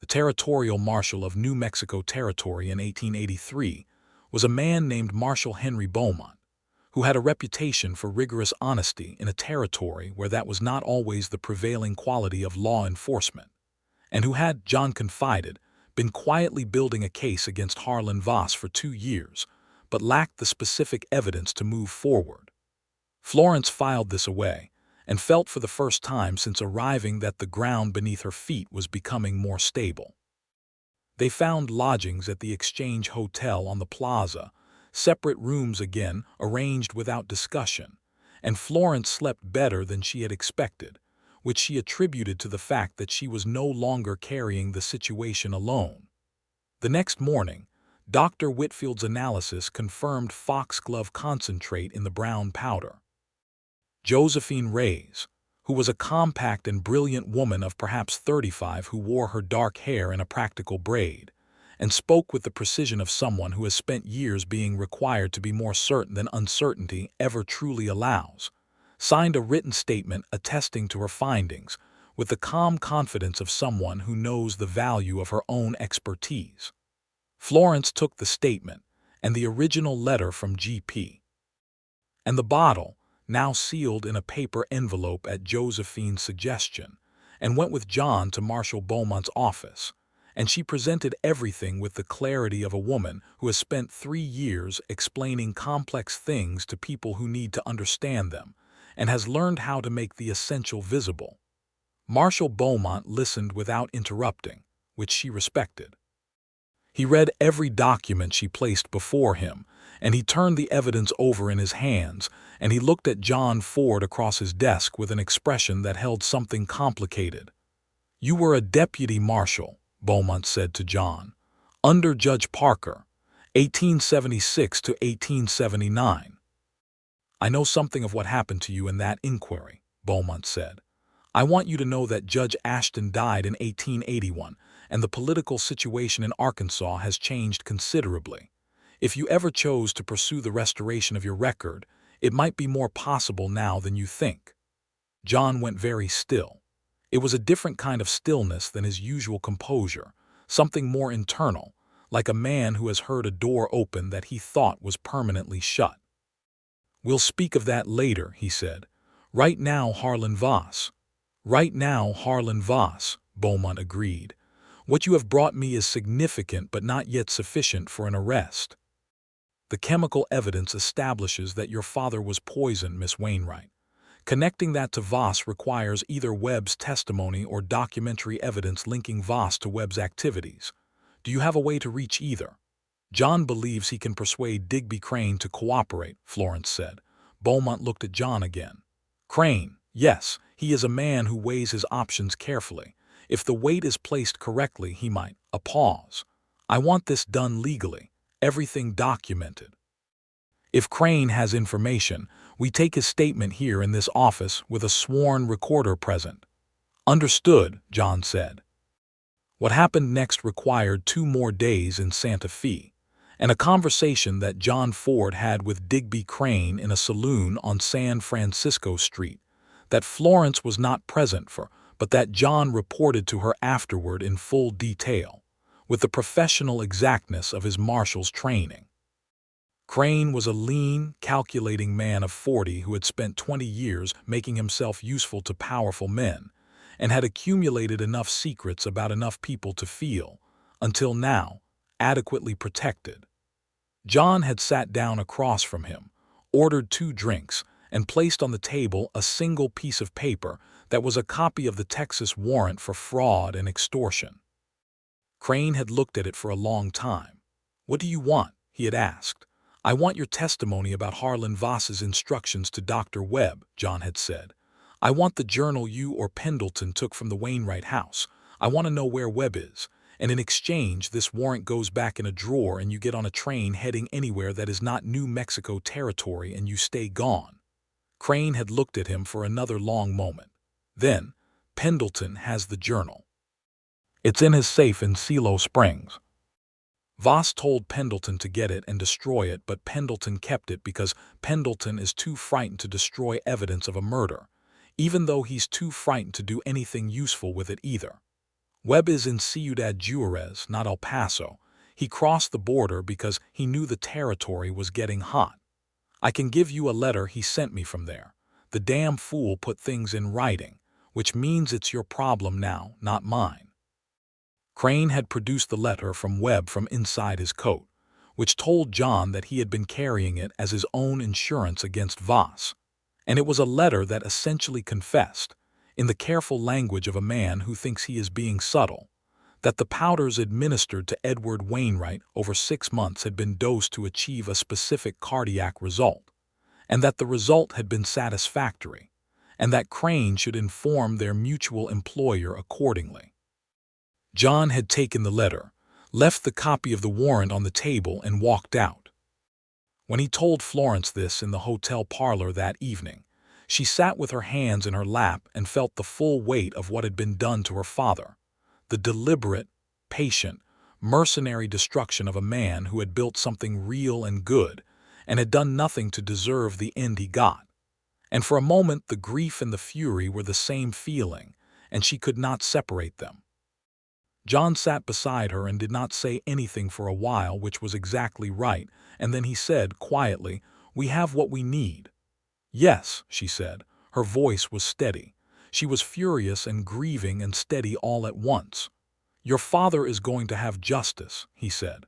[SPEAKER 1] The Territorial Marshal of New Mexico Territory in 1883 was a man named Marshal Henry Beaumont, who had a reputation for rigorous honesty in a territory where that was not always the prevailing quality of law enforcement, and who had, John confided, been quietly building a case against Harlan Voss for 2 years, but lacked the specific evidence to move forward. Florence filed this away, and felt for the first time since arriving that the ground beneath her feet was becoming more stable. They found lodgings at the Exchange Hotel on the plaza, separate rooms again, arranged without discussion, and Florence slept better than she had expected, which she attributed to the fact that she was no longer carrying the situation alone. The next morning, Dr. Whitfield's analysis confirmed foxglove concentrate in the brown powder. Josephine Reyes, who was a compact and brilliant woman of perhaps 35 who wore her dark hair in a practical braid, and spoke with the precision of someone who has spent years being required to be more certain than uncertainty ever truly allows, signed a written statement attesting to her findings with the calm confidence of someone who knows the value of her own expertise. Florence took the statement and the original letter from GP and the bottle, now sealed in a paper envelope at Josephine's suggestion, and went with John to Marshal Beaumont's office, and she presented everything with the clarity of a woman who has spent 3 years explaining complex things to people who need to understand them, and has learned how to make the essential visible. Marshal Beaumont listened without interrupting, which she respected. He read every document she placed before him, and he turned the evidence over in his hands, and he looked at John Ford across his desk with an expression that held something complicated. "You were a deputy marshal," Beaumont said to John, "under Judge Parker, 1876 to 1879. "I know something of what happened to you in that inquiry," Beaumont said. "I want you to know that Judge Ashton died in 1881, and the political situation in Arkansas has changed considerably. If you ever chose to pursue the restoration of your record, it might be more possible now than you think." John went very still. It was a different kind of stillness than his usual composure, something more internal, like a man who has heard a door open that he thought was permanently shut. "We'll speak of that later," he said. "Right now, Harlan Voss." "Right now, Harlan Voss," Beaumont agreed. "What you have brought me is significant but not yet sufficient for an arrest. The chemical evidence establishes that your father was poisoned, Miss Wainwright. Connecting that to Voss requires either Webb's testimony or documentary evidence linking Voss to Webb's activities. Do you have a way to reach either?" "John believes he can persuade Digby Crane to cooperate," Florence said. Beaumont looked at John again. "Crane, yes, he is a man who weighs his options carefully. If the weight is placed correctly, he might." A pause. "I want this done legally, everything documented. If Crane has information, we take his statement here in this office with a sworn recorder present." "Understood," John said. What happened next required 2 more days in Santa Fe, and a conversation that John Ford had with Digby Crane in a saloon on San Francisco Street, that Florence was not present for, but that John reported to her afterward in full detail, with the professional exactness of his marshal's training. Crane was a lean, calculating man of 40 who had spent 20 years making himself useful to powerful men, and had accumulated enough secrets about enough people to feel, until now, adequately protected. John had sat down across from him, ordered 2 drinks, and placed on the table a single piece of paper that was a copy of the Texas warrant for fraud and extortion. Crane had looked at it for a long time. "What do you want?" he had asked. "I want your testimony about Harlan Voss's instructions to Dr. Webb," John had said. "I want the journal you or Pendleton took from the Wainwright house. I want to know where Webb is. And in exchange, this warrant goes back in a drawer and you get on a train heading anywhere that is not New Mexico territory and you stay gone." Crane had looked at him for another long moment. Then, "Pendleton has the journal. It's in his safe in Silo Springs. Voss told Pendleton to get it and destroy it, but Pendleton kept it because Pendleton is too frightened to destroy evidence of a murder, even though he's too frightened to do anything useful with it either. Webb is in Ciudad Juarez, not El Paso. He crossed the border because he knew the territory was getting hot. I can give you a letter he sent me from there. The damn fool put things in writing, which means it's your problem now, not mine." Crane had produced the letter from Webb from inside his coat, which told John that he had been carrying it as his own insurance against Voss. And it was a letter that essentially confessed, in the careful language of a man who thinks he is being subtle, that the powders administered to Edward Wainwright over 6 months had been dosed to achieve a specific cardiac result, and that the result had been satisfactory, and that Crane should inform their mutual employer accordingly. John had taken the letter, left the copy of the warrant on the table, and walked out. When he told Florence this in the hotel parlor that evening, she sat with her hands in her lap and felt the full weight of what had been done to her father, the deliberate, patient, mercenary destruction of a man who had built something real and good and had done nothing to deserve the end he got. And for a moment the grief and the fury were the same feeling, and she could not separate them. John sat beside her and did not say anything for a while, which was exactly right, and then he said quietly, "We have what we need." "Yes," she said. Her voice was steady. She was furious and grieving and steady all at once. "Your father is going to have justice," he said.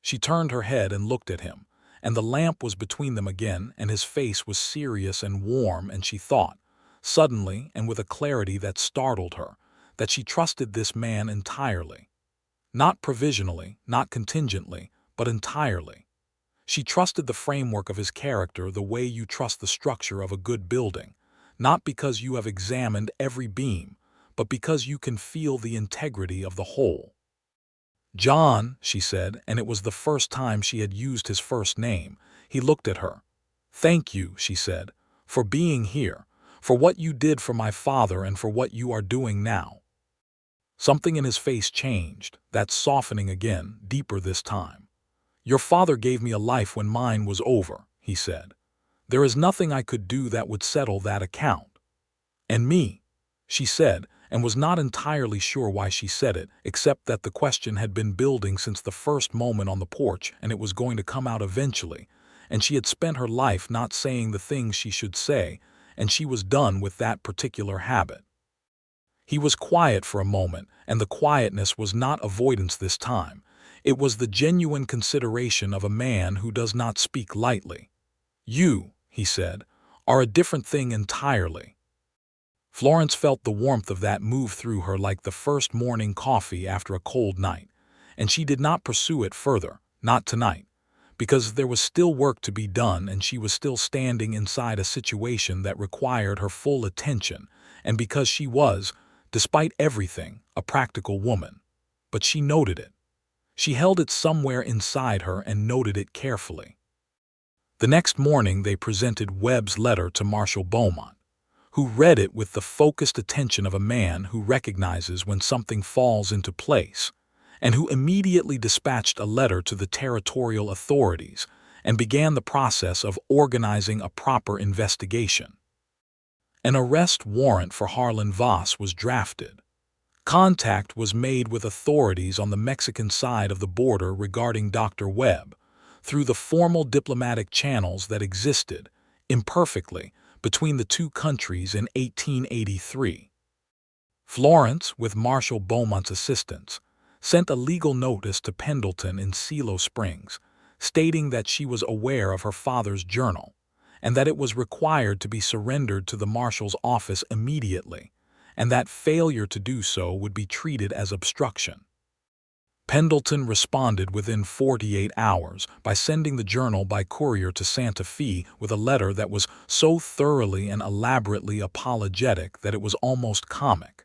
[SPEAKER 1] She turned her head and looked at him, and the lamp was between them again, and his face was serious and warm, and she thought, suddenly and with a clarity that startled her, that she trusted this man entirely. Not provisionally, not contingently, but entirely. She trusted the framework of his character the way you trust the structure of a good building, not because you have examined every beam, but because you can feel the integrity of the whole. "John," she said, and it was the first time she had used his first name. He looked at her. "Thank you," she said, "for being here, for what you did for my father and for what you are doing now." Something in his face changed, that softening again, deeper this time. "Your father gave me a life when mine was over," he said. "There is nothing I could do that would settle that account." "And me," she said, and was not entirely sure why she said it, except that the question had been building since the first moment on the porch and it was going to come out eventually, and she had spent her life not saying the things she should say, and she was done with that particular habit. He was quiet for a moment, and the quietness was not avoidance this time. It was the genuine consideration of a man who does not speak lightly. "You," he said, "are a different thing entirely." Florence felt the warmth of that move through her like the first morning coffee after a cold night, and she did not pursue it further, not tonight, because there was still work to be done and she was still standing inside a situation that required her full attention, and because she was, despite everything, a practical woman. But she noted it. She held it somewhere inside her and noted it carefully. The next morning they presented Webb's letter to Marshal Beaumont, who read it with the focused attention of a man who recognizes when something falls into place, and who immediately dispatched a letter to the territorial authorities and began the process of organizing a proper investigation. An arrest warrant for Harlan Voss was drafted. Contact was made with authorities on the Mexican side of the border regarding Dr. Webb, through the formal diplomatic channels that existed, imperfectly, between the two countries in 1883. Florence, with Marshal Beaumont's assistance, sent a legal notice to Pendleton in Silo Springs, stating that she was aware of her father's journal, and that it was required to be surrendered to the marshal's office immediately, and that failure to do so would be treated as obstruction. Pendleton responded within 48 hours by sending the journal by courier to Santa Fe with a letter that was so thoroughly and elaborately apologetic that it was almost comic.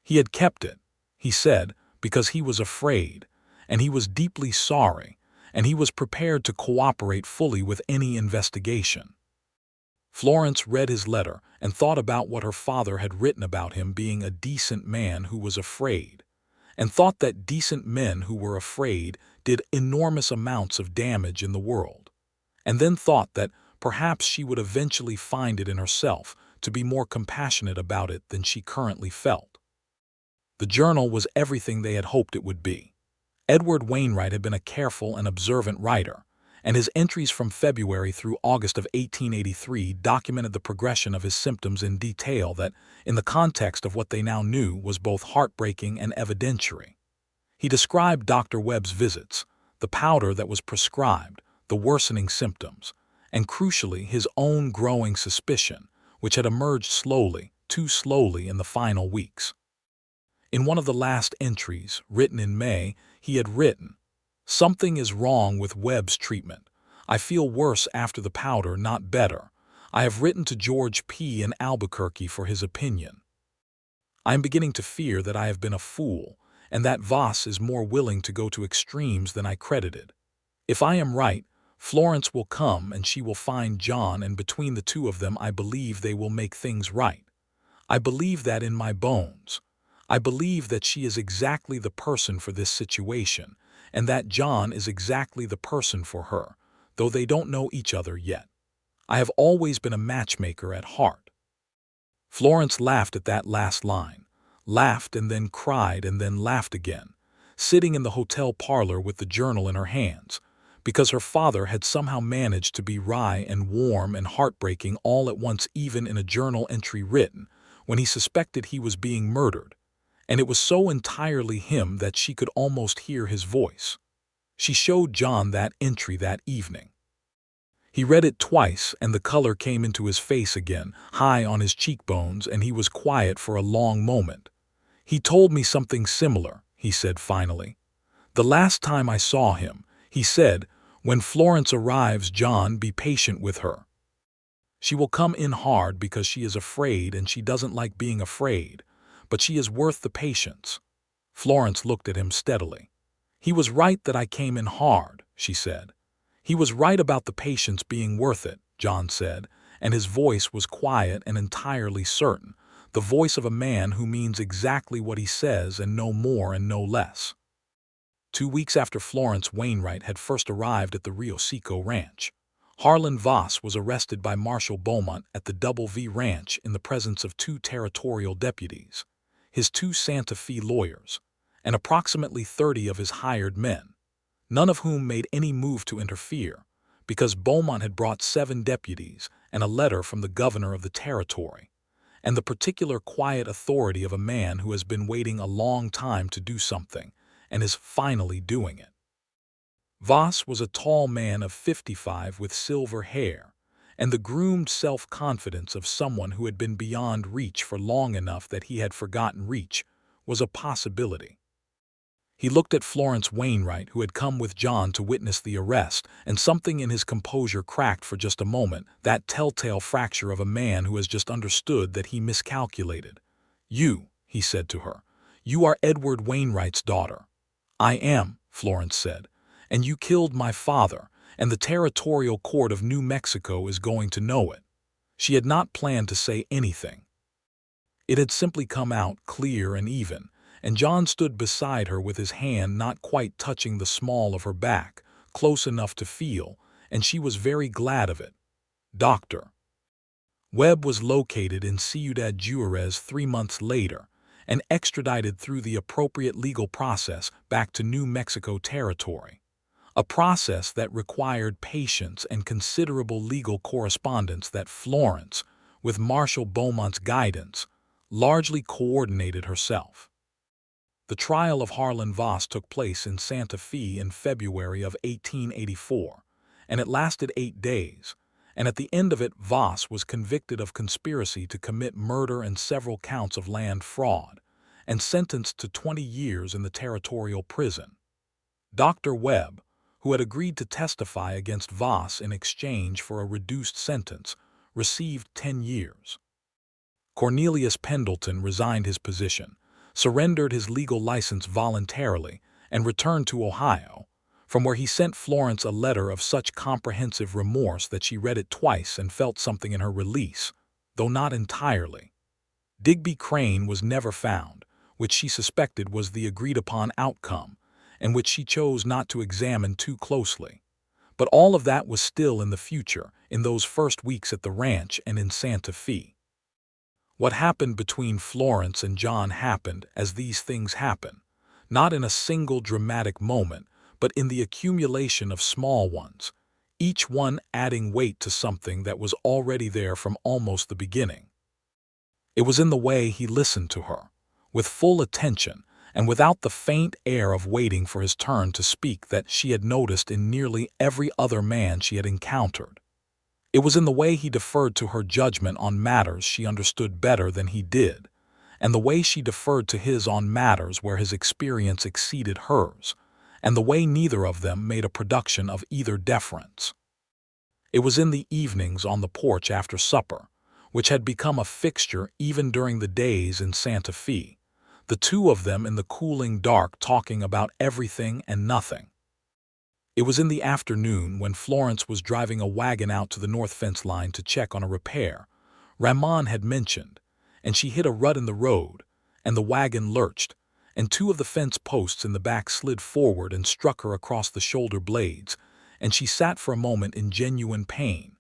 [SPEAKER 1] He had kept it, he said, because he was afraid, and he was deeply sorry, and he was prepared to cooperate fully with any investigation. Florence read his letter and thought about what her father had written about him being a decent man who was afraid, and thought that decent men who were afraid did enormous amounts of damage in the world, and then thought that perhaps she would eventually find it in herself to be more compassionate about it than she currently felt. The journal was everything they had hoped it would be. Edward Wainwright had been a careful and observant writer, and his entries from February through August of 1883 documented the progression of his symptoms in detail that, in the context of what they now knew, was both heartbreaking and evidentiary. He described Dr. Webb's visits, the powder that was prescribed, the worsening symptoms, and crucially his own growing suspicion, which had emerged slowly, too slowly in the final weeks. In one of the last entries, written in May, he had written, "Something is wrong with Webb's treatment. I feel worse after the powder, not better. I have written to George P. in Albuquerque for his opinion. I am beginning to fear that I have been a fool, and that Voss is more willing to go to extremes than I credited. If I am right, Florence will come and she will find John, and between the two of them I believe they will make things right. I believe that in my bones. I believe that she is exactly the person for this situation, and that John is exactly the person for her, though they don't know each other yet. I have always been a matchmaker at heart." Florence laughed at that last line, laughed and then cried and then laughed again, sitting in the hotel parlor with the journal in her hands, because her father had somehow managed to be wry and warm and heartbreaking all at once, even in a journal entry written when he suspected he was being murdered, and it was so entirely him that she could almost hear his voice. She showed John that entry that evening. He read it twice, and the color came into his face again, high on his cheekbones, and he was quiet for a long moment. "He told me something similar," he said finally. "The last time I saw him, he said, 'When Florence arrives, John, be patient with her. She will come in hard because she is afraid and she doesn't like being afraid, but she is worth the patience.'" Florence looked at him steadily. "He was right that I came in hard," she said. "He was right about the patience being worth it," John said, and his voice was quiet and entirely certain, the voice of a man who means exactly what he says and no more and no less. 2 weeks after Florence Wainwright had first arrived at the Rio Seco Ranch, Harlan Voss was arrested by Marshal Beaumont at the Double V Ranch in the presence of 2 territorial deputies, his 2 Santa Fe lawyers, and approximately 30 of his hired men, none of whom made any move to interfere, because Beaumont had brought 7 deputies and a letter from the governor of the territory, and the particular quiet authority of a man who has been waiting a long time to do something and is finally doing it. Voss was a tall man of 55 with silver hair, and the groomed self-confidence of someone who had been beyond reach for long enough that he had forgotten reach was a possibility. He looked at Florence Wainwright, who had come with John to witness the arrest, and something in his composure cracked for just a moment, that telltale fracture of a man who has just understood that he miscalculated. "You," he said to her, "you are Edward Wainwright's daughter." "I am," Florence said, "and you killed my father, and the Territorial Court of New Mexico is going to know it." She had not planned to say anything. It had simply come out clear and even, and John stood beside her with his hand not quite touching the small of her back, close enough to feel, and she was very glad of it. Dr. Webb was located in Ciudad Juarez 3 months later and extradited through the appropriate legal process back to New Mexico territory, a process that required patience and considerable legal correspondence that Florence, with Marshal Beaumont's guidance, largely coordinated herself. The trial of Harlan Voss took place in Santa Fe in February of 1884, and it lasted 8 days, and at the end of it Voss was convicted of conspiracy to commit murder and several counts of land fraud, and sentenced to 20 years in the territorial prison. Dr. Webb, who had agreed to testify against Voss in exchange for a reduced sentence, received 10 years. Cornelius Pendleton resigned his position, surrendered his legal license voluntarily, and returned to Ohio, from where he sent Florence a letter of such comprehensive remorse that she read it twice and felt something in her release, though not entirely. Digby Crane was never found, which she suspected was the agreed-upon outcome, and which she chose not to examine too closely. But all of that was still in the future, in those first weeks at the ranch and in Santa Fe. What happened between Florence and John happened as these things happen, not in a single dramatic moment, but in the accumulation of small ones, each one adding weight to something that was already there from almost the beginning. It was in the way he listened to her, with full attention and without the faint air of waiting for his turn to speak that she had noticed in nearly every other man she had encountered. It was in the way he deferred to her judgment on matters she understood better than he did, and the way she deferred to his on matters where his experience exceeded hers, and the way neither of them made a production of either deference. It was in the evenings on the porch after supper, which had become a fixture even during the days in Santa Fe, the two of them in the cooling dark talking about everything and nothing. It was in the afternoon when Florence was driving a wagon out to the north fence line to check on a repair Ramon had mentioned, and she hit a rut in the road, and the wagon lurched, and 2 of the fence posts in the back slid forward and struck her across the shoulder blades, and she sat for a moment in genuine pain,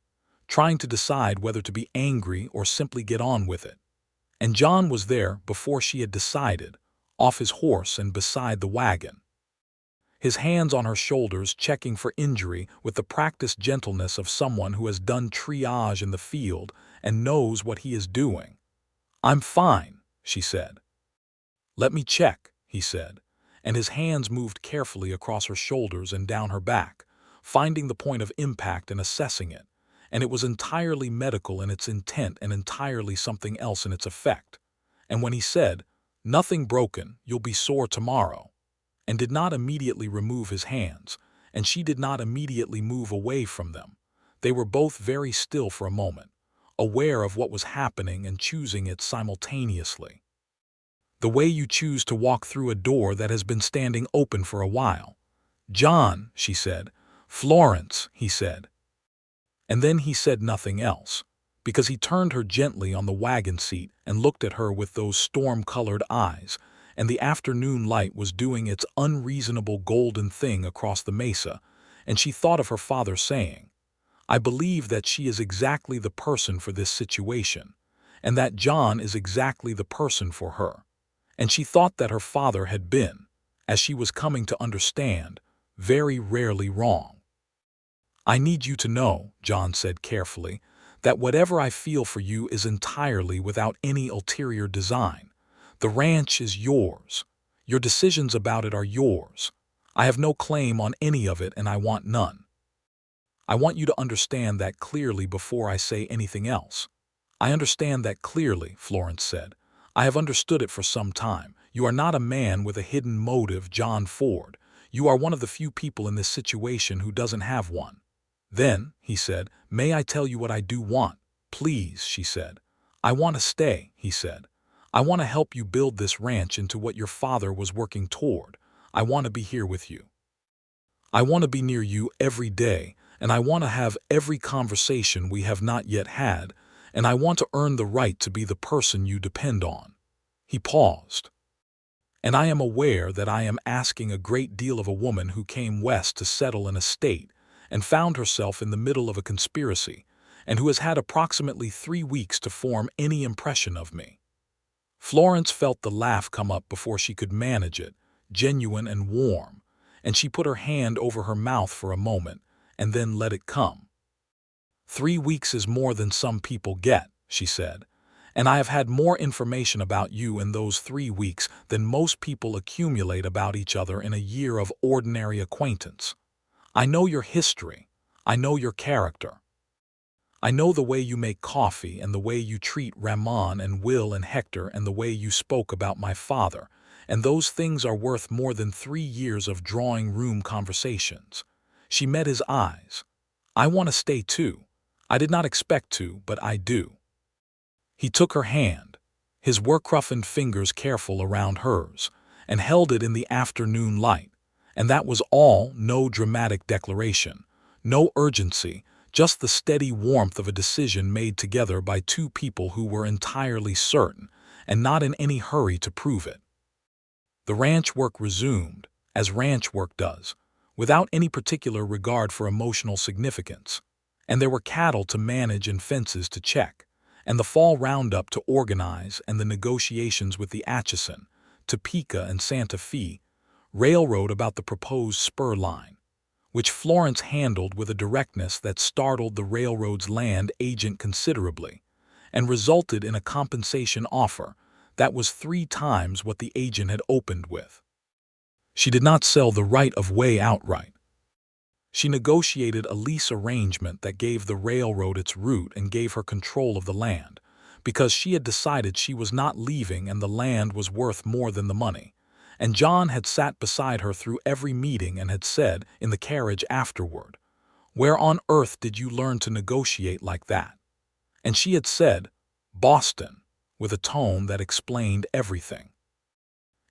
[SPEAKER 1] trying to decide whether to be angry or simply get on with it. And John was there before she had decided, off his horse and beside the wagon, his hands on her shoulders checking for injury with the practiced gentleness of someone who has done triage in the field and knows what he is doing. "I'm fine," she said. "Let me check," he said, and his hands moved carefully across her shoulders and down her back, finding the point of impact and assessing it, and it was entirely medical in its intent and entirely something else in its effect. And when he said, "Nothing broken, you'll be sore tomorrow," and did not immediately remove his hands, and she did not immediately move away from them. They were both very still for a moment, aware of what was happening and choosing it simultaneously. "The way you choose to walk through a door that has been standing open for a while." "John," she said. "Florence," he said. And then he said nothing else, because he turned her gently on the wagon seat and looked at her with those storm-colored eyes, and the afternoon light was doing its unreasonable golden thing across the mesa, and she thought of her father saying, "I believe that she is exactly the person for this situation, and that John is exactly the person for her." And she thought that her father had been, as she was coming to understand, very rarely wrong. "I need you to know," John said carefully, "that whatever I feel for you is entirely without any ulterior design. The ranch is yours. Your decisions about it are yours. I have no claim on any of it, and I want none. I want you to understand that clearly before I say anything else." "I understand that clearly," Florence said. "I have understood it for some time. You are not a man with a hidden motive, John Ford. You are one of the few people in this situation who doesn't have one." "Then," he said, "may I tell you what I do want?" "Please," she said. "I want to stay," he said. "I want to help you build this ranch into what your father was working toward. I want to be here with you. I want to be near you every day, and I want to have every conversation we have not yet had, and I want to earn the right to be the person you depend on." He paused. "And I am aware that I am asking a great deal of a woman who came west to settle an estate and found herself in the middle of a conspiracy, and who has had approximately 3 weeks to form any impression of me." Florence felt the laugh come up before she could manage it, genuine and warm, and she put her hand over her mouth for a moment and then let it come. "3 weeks is more than some people get," she said, "and I have had more information about you in those 3 weeks than most people accumulate about each other in a year of ordinary acquaintance. I know your history. I know your character. I know the way you make coffee and the way you treat Ramon and Will and Hector and the way you spoke about my father, and those things are worth more than 3 years of drawing-room conversations." She met his eyes. "I want to stay too. I did not expect to, but I do." He took her hand, his work-roughened fingers careful around hers, and held it in the afternoon light, and that was all. No dramatic declaration, no urgency, just the steady warmth of a decision made together by two people who were entirely certain, and not in any hurry to prove it. The ranch work resumed, as ranch work does, without any particular regard for emotional significance, and there were cattle to manage and fences to check, and the fall roundup to organize, and the negotiations with the Atchison, Topeka, and Santa Fe Railroad about the proposed spur line, which Florence handled with a directness that startled the railroad's land agent considerably, and resulted in a compensation offer that was 3 times what the agent had opened with. She did not sell the right of way outright. She negotiated a lease arrangement that gave the railroad its route and gave her control of the land, because she had decided she was not leaving and the land was worth more than the money. And John had sat beside her through every meeting and had said, in the carriage afterward, "Where on earth did you learn to negotiate like that?" And she had said, "Boston," with a tone that explained everything.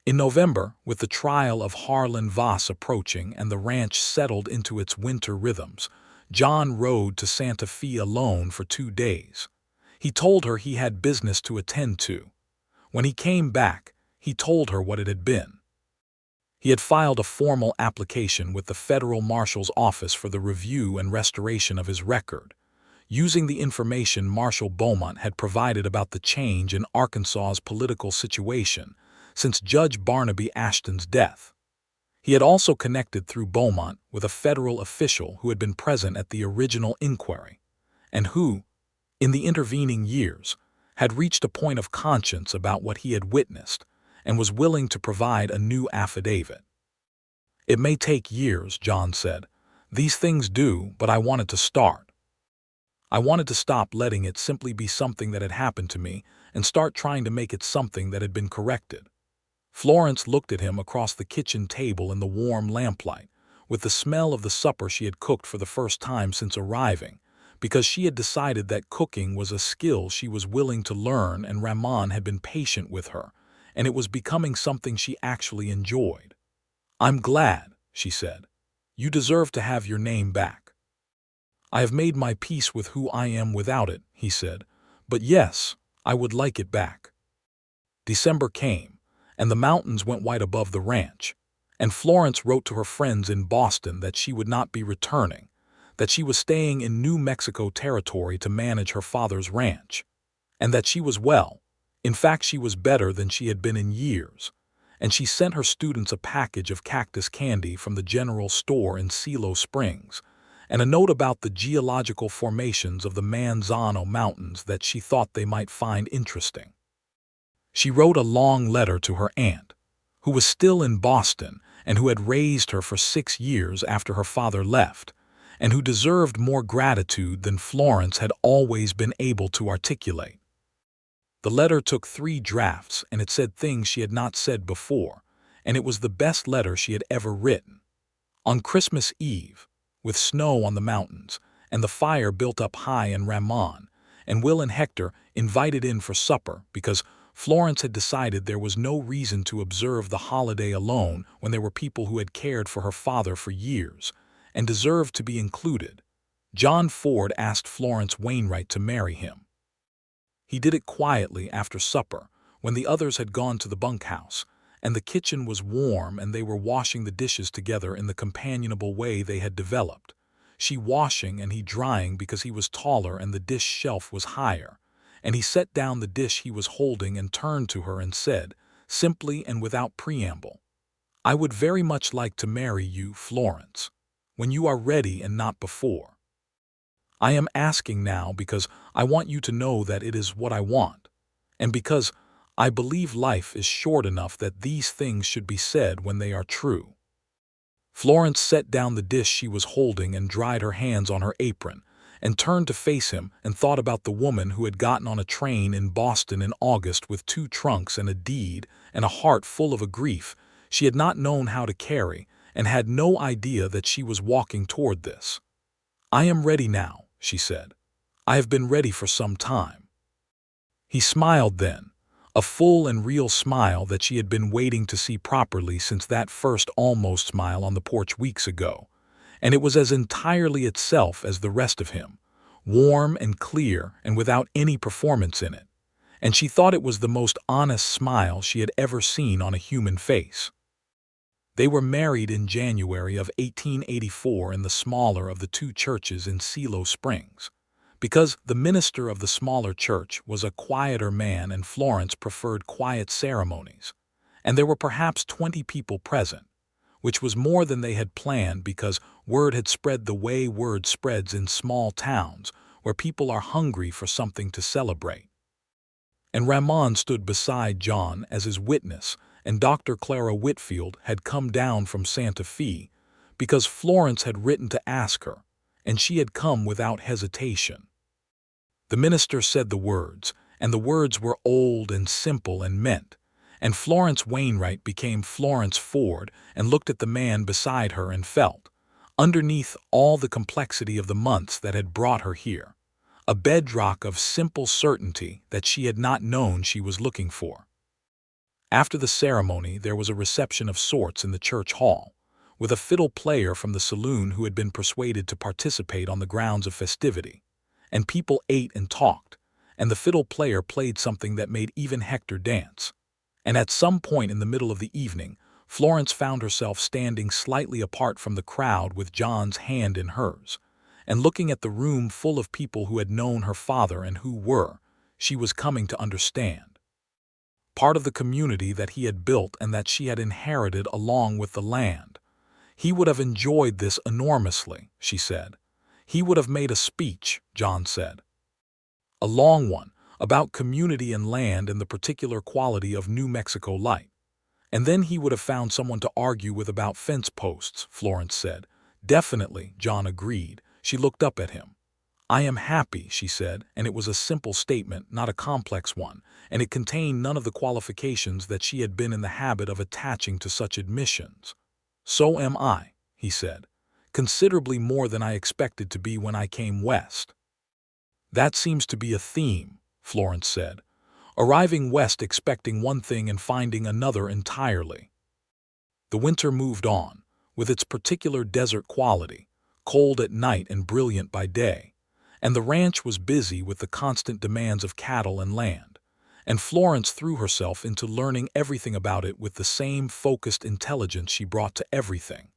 [SPEAKER 1] In November, with the trial of Harlan Voss approaching and the ranch settled into its winter rhythms, John rode to Santa Fe alone for 2 days. He told her he had business to attend to. When he came back, he told her what it had been. He had filed a formal application with the federal marshal's office for the review and restoration of his record, using the information Marshal Beaumont had provided about the change in Arkansas's political situation since Judge Barnaby Ashton's death. He had also connected through Beaumont with a federal official who had been present at the original inquiry, and who, in the intervening years, had reached a point of conscience about what he had witnessed and was willing to provide a new affidavit. "It may take years," John said. "These things do, but I wanted to start. I wanted to stop letting it simply be something that had happened to me and start trying to make it something that had been corrected." Florence looked at him across the kitchen table in the warm lamplight, with the smell of the supper she had cooked for the first time since arriving, because she had decided that cooking was a skill she was willing to learn, and Ramon had been patient with her, and it was becoming something she actually enjoyed. "I'm glad," she said. "You deserve to have your name back." "I have made my peace with who I am without it," he said, "but yes, I would like it back." December came, and the mountains went white above the ranch, and Florence wrote to her friends in Boston that she would not be returning, that she was staying in New Mexico territory to manage her father's ranch, and that she was well. In fact, she was better than she had been in years, and she sent her students a package of cactus candy from the general store in Silo Springs, and a note about the geological formations of the Manzano Mountains that she thought they might find interesting. She wrote a long letter to her aunt, who was still in Boston and who had raised her for 6 years after her father left, and who deserved more gratitude than Florence had always been able to articulate. The letter took 3 drafts, and it said things she had not said before, and it was the best letter she had ever written. On Christmas Eve, with snow on the mountains, and the fire built up high in Ramon, and Will and Hector invited in for supper because Florence had decided there was no reason to observe the holiday alone when there were people who had cared for her father for years and deserved to be included. John Ford asked Florence Wainwright to marry him. He did it quietly after supper, when the others had gone to the bunkhouse, and the kitchen was warm and they were washing the dishes together in the companionable way they had developed, she washing and he drying because he was taller and the dish shelf was higher, and he set down the dish he was holding and turned to her and said, simply and without preamble, "I would very much like to marry you, Florence, when you are ready and not before. I am asking now because I want you to know that it is what I want, and because I believe life is short enough that these things should be said when they are true." Florence set down the dish she was holding and dried her hands on her apron, and turned to face him and thought about the woman who had gotten on a train in Boston in August with 2 trunks and a deed and a heart full of a grief she had not known how to carry, and had no idea that she was walking toward this. "I am ready now," she said. "I have been ready for some time." He smiled then, a full and real smile that she had been waiting to see properly since that first almost smile on the porch weeks ago, and it was as entirely itself as the rest of him, warm and clear and without any performance in it, and she thought it was the most honest smile she had ever seen on a human face. They were married in January of 1884 in the smaller of the 2 churches in Silo Springs, because the minister of the smaller church was a quieter man and Florence preferred quiet ceremonies, and there were perhaps 20 people present, which was more than they had planned because word had spread the way word spreads in small towns where people are hungry for something to celebrate. And Ramon stood beside John as his witness, and Dr. Clara Whitfield had come down from Santa Fe because Florence had written to ask her, and she had come without hesitation. The minister said the words, and the words were old and simple and meant, and Florence Wainwright became Florence Ford and looked at the man beside her and felt, underneath all the complexity of the months that had brought her here, a bedrock of simple certainty that she had not known she was looking for. After the ceremony, there was a reception of sorts in the church hall, with a fiddle player from the saloon who had been persuaded to participate on the grounds of festivity, and people ate and talked, and the fiddle player played something that made even Hector dance. And at some point in the middle of the evening, Florence found herself standing slightly apart from the crowd with John's hand in hers, and looking at the room full of people who had known her father and who were, she was coming to understand, part of the community that he had built and that she had inherited along with the land. He would have enjoyed this enormously, she said. He would have made a speech, John said. A long one, about community and land and the particular quality of New Mexico light. And then he would have found someone to argue with about fence posts, Florence said. Definitely, John agreed. She looked up at him. "I am happy," she said, and it was a simple statement, not a complex one, and it contained none of the qualifications that she had been in the habit of attaching to such admissions. "So am I," he said, "considerably more than I expected to be when I came west." "That seems to be a theme," Florence said, "arriving west expecting one thing and finding another entirely." The winter moved on, with its particular desert quality, cold at night and brilliant by day, and the ranch was busy with the constant demands of cattle and land, and Florence threw herself into learning everything about it with the same focused intelligence she brought to everything.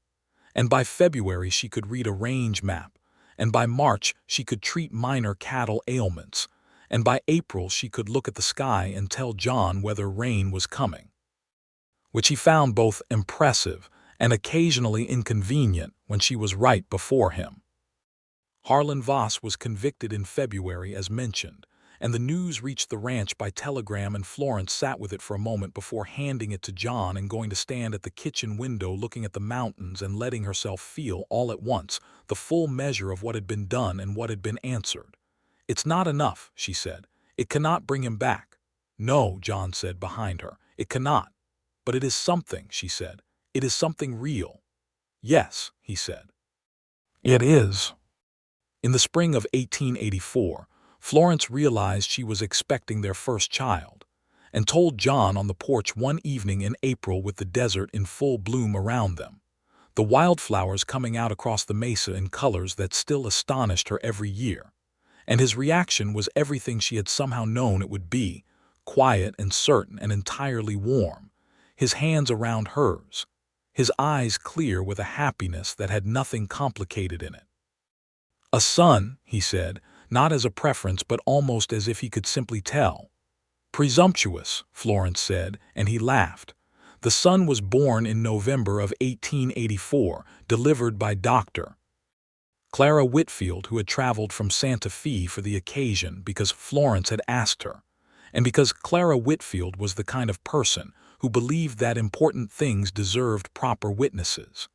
[SPEAKER 1] And by February she could read a range map, and by March she could treat minor cattle ailments, and by April she could look at the sky and tell John whether rain was coming, which he found both impressive and occasionally inconvenient when she was right before him. Harlan Voss was convicted in February as mentioned, and the news reached the ranch by telegram, and Florence sat with it for a moment before handing it to John and going to stand at the kitchen window looking at the mountains and letting herself feel all at once the full measure of what had been done and what had been answered. "It's not enough," she said. "It cannot bring him back." "No," John said behind her, "it cannot." "But it is something," she said. "It is something real." "Yes," he said. "It is." In the spring of 1884, Florence realized she was expecting their first child, and told John on the porch one evening in April with the desert in full bloom around them, the wildflowers coming out across the mesa in colors that still astonished her every year. And his reaction was everything she had somehow known it would be, quiet and certain and entirely warm, his hands around hers, his eyes clear with a happiness that had nothing complicated in it. "A son," he said, not as a preference but almost as if he could simply tell. "Presumptuous," Florence said, and he laughed. The son was born in November of 1884, delivered by Dr. Clara Whitfield, who had traveled from Santa Fe for the occasion because Florence had asked her, and because Clara Whitfield was the kind of person who believed that important things deserved proper witnesses.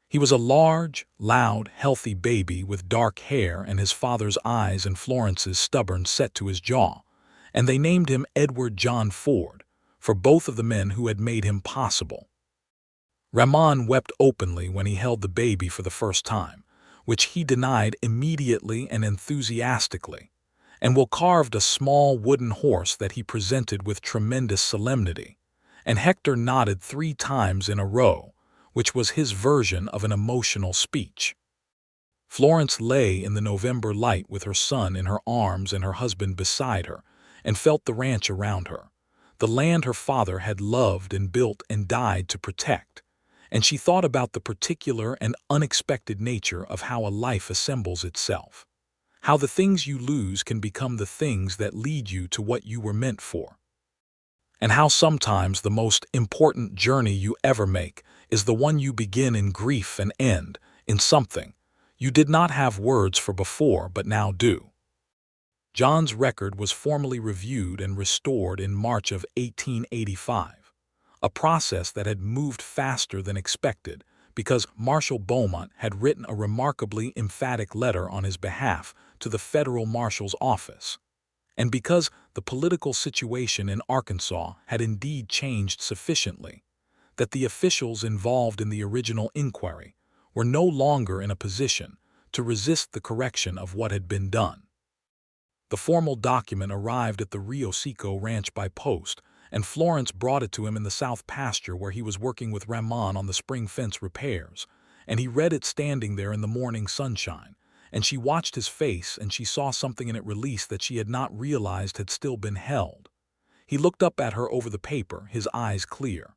[SPEAKER 1] He was a large, loud, healthy baby with dark hair and his father's eyes and Florence's stubborn set to his jaw, and they named him Edward John Ford, for both of the men who had made him possible. Ramon wept openly when he held the baby for the first time, which he denied immediately and enthusiastically, and Will carved a small wooden horse that he presented with tremendous solemnity, and Hector nodded 3 times in a row, which was his version of an emotional speech. Florence lay in the November light with her son in her arms and her husband beside her, and felt the ranch around her, the land her father had loved and built and died to protect, and she thought about the particular and unexpected nature of how a life assembles itself, how the things you lose can become the things that lead you to what you were meant for, and how sometimes the most important journey you ever make is the one you begin in grief and end in something you did not have words for before but now do. John's record was formally reviewed and restored in March of 1885, a process that had moved faster than expected because Marshal Beaumont had written a remarkably emphatic letter on his behalf to the federal marshal's office, and because the political situation in Arkansas had indeed changed sufficiently that the officials involved in the original inquiry were no longer in a position to resist the correction of what had been done. The formal document arrived at the Rio Seco ranch by post, and Florence brought it to him in the south pasture where he was working with Ramon on the spring fence repairs, and he read it standing there in the morning sunshine, and she watched his face and she saw something in it release that she had not realized had still been held. He looked up at her over the paper, his eyes clear.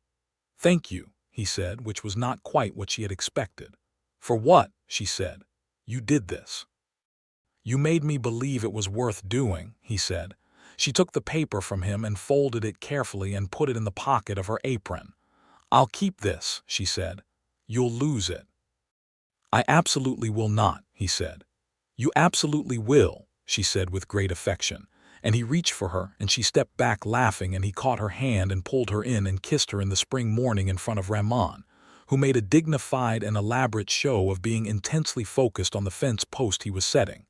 [SPEAKER 1] "Thank you," he said, which was not quite what she had expected. "For what?" she said. "You did this." "You made me believe it was worth doing," he said. She took the paper from him and folded it carefully and put it in the pocket of her apron. "I'll keep this," she said. "You'll lose it." "I absolutely will not," he said. "You absolutely will," she said with great affection, and he reached for her and she stepped back laughing, and he caught her hand and pulled her in and kissed her in the spring morning in front of Ramon, who made a dignified and elaborate show of being intensely focused on the fence post he was setting.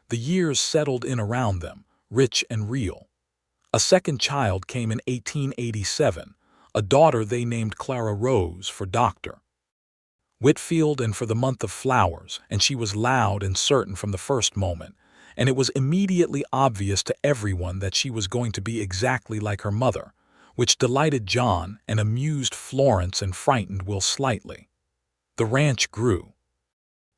[SPEAKER 1] The years settled in around them, rich and real. A second child came in 1887, a daughter they named Clara Rose for Dr. Whitfield and for the month of flowers, and she was loud and certain from the first moment, and it was immediately obvious to everyone that she was going to be exactly like her mother, which delighted John and amused Florence and frightened Will slightly. The ranch grew.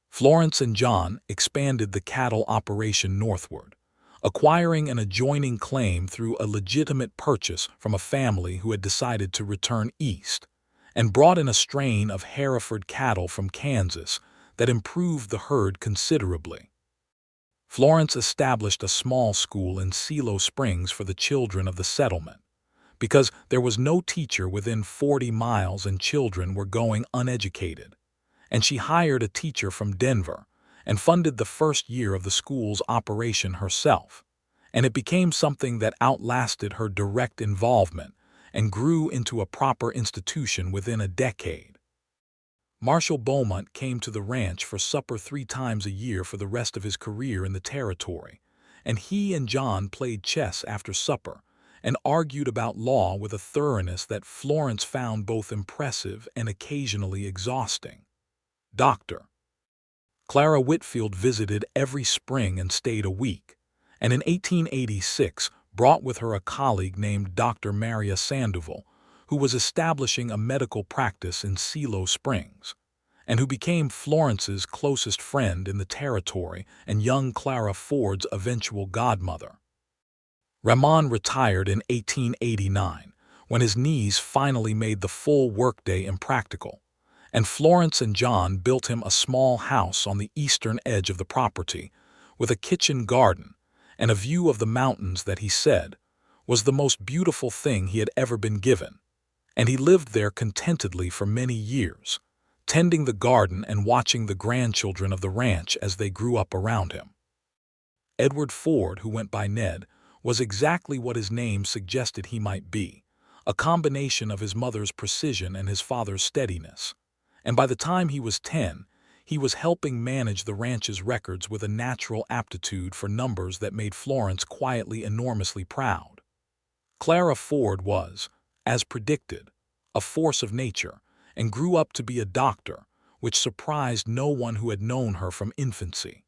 [SPEAKER 1] Florence and John expanded the cattle operation northward, acquiring an adjoining claim through a legitimate purchase from a family who had decided to return east, and brought in a strain of Hereford cattle from Kansas that improved the herd considerably. Florence established a small school in Silo Springs for the children of the settlement, because there was no teacher within 40 miles and children were going uneducated, and she hired a teacher from Denver and funded the first year of the school's operation herself, and it became something that outlasted her direct involvement and grew into a proper institution within a decade. Marshall Beaumont came to the ranch for supper 3 times a year for the rest of his career in the territory, and he and John played chess after supper and argued about law with a thoroughness that Florence found both impressive and occasionally exhausting. Dr. Clara Whitfield visited every spring and stayed a week, and in 1886 brought with her a colleague named Dr. Maria Sandoval, who was establishing a medical practice in Silo Springs, and who became Florence's closest friend in the territory and young Clara Ford's eventual godmother. Ramon retired in 1889, when his knees finally made the full workday impractical, and Florence and John built him a small house on the eastern edge of the property, with a kitchen garden and a view of the mountains that he said was the most beautiful thing he had ever been given, and he lived there contentedly for many years, tending the garden and watching the grandchildren of the ranch as they grew up around him. Edward Ford, who went by Ned, was exactly what his name suggested he might be, a combination of his mother's precision and his father's steadiness, and by the time he was 10, he was helping manage the ranch's records with a natural aptitude for numbers that made Florence quietly enormously proud. Clara Ford was, as predicted, a force of nature, and grew up to be a doctor, which surprised no one who had known her from infancy.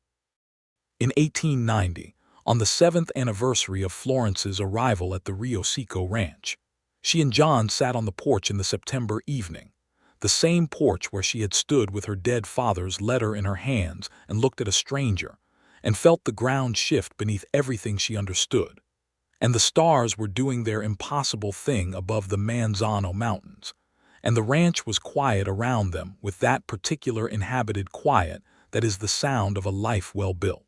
[SPEAKER 1] In 1890, on the 7th anniversary of Florence's arrival at the Rio Seco Ranch, she and John sat on the porch in the September evening, the same porch where she had stood with her dead father's letter in her hands and looked at a stranger, and felt the ground shift beneath everything she understood. And the stars were doing their impossible thing above the Manzano Mountains, and the ranch was quiet around them with that particular inhabited quiet that is the sound of a life well built.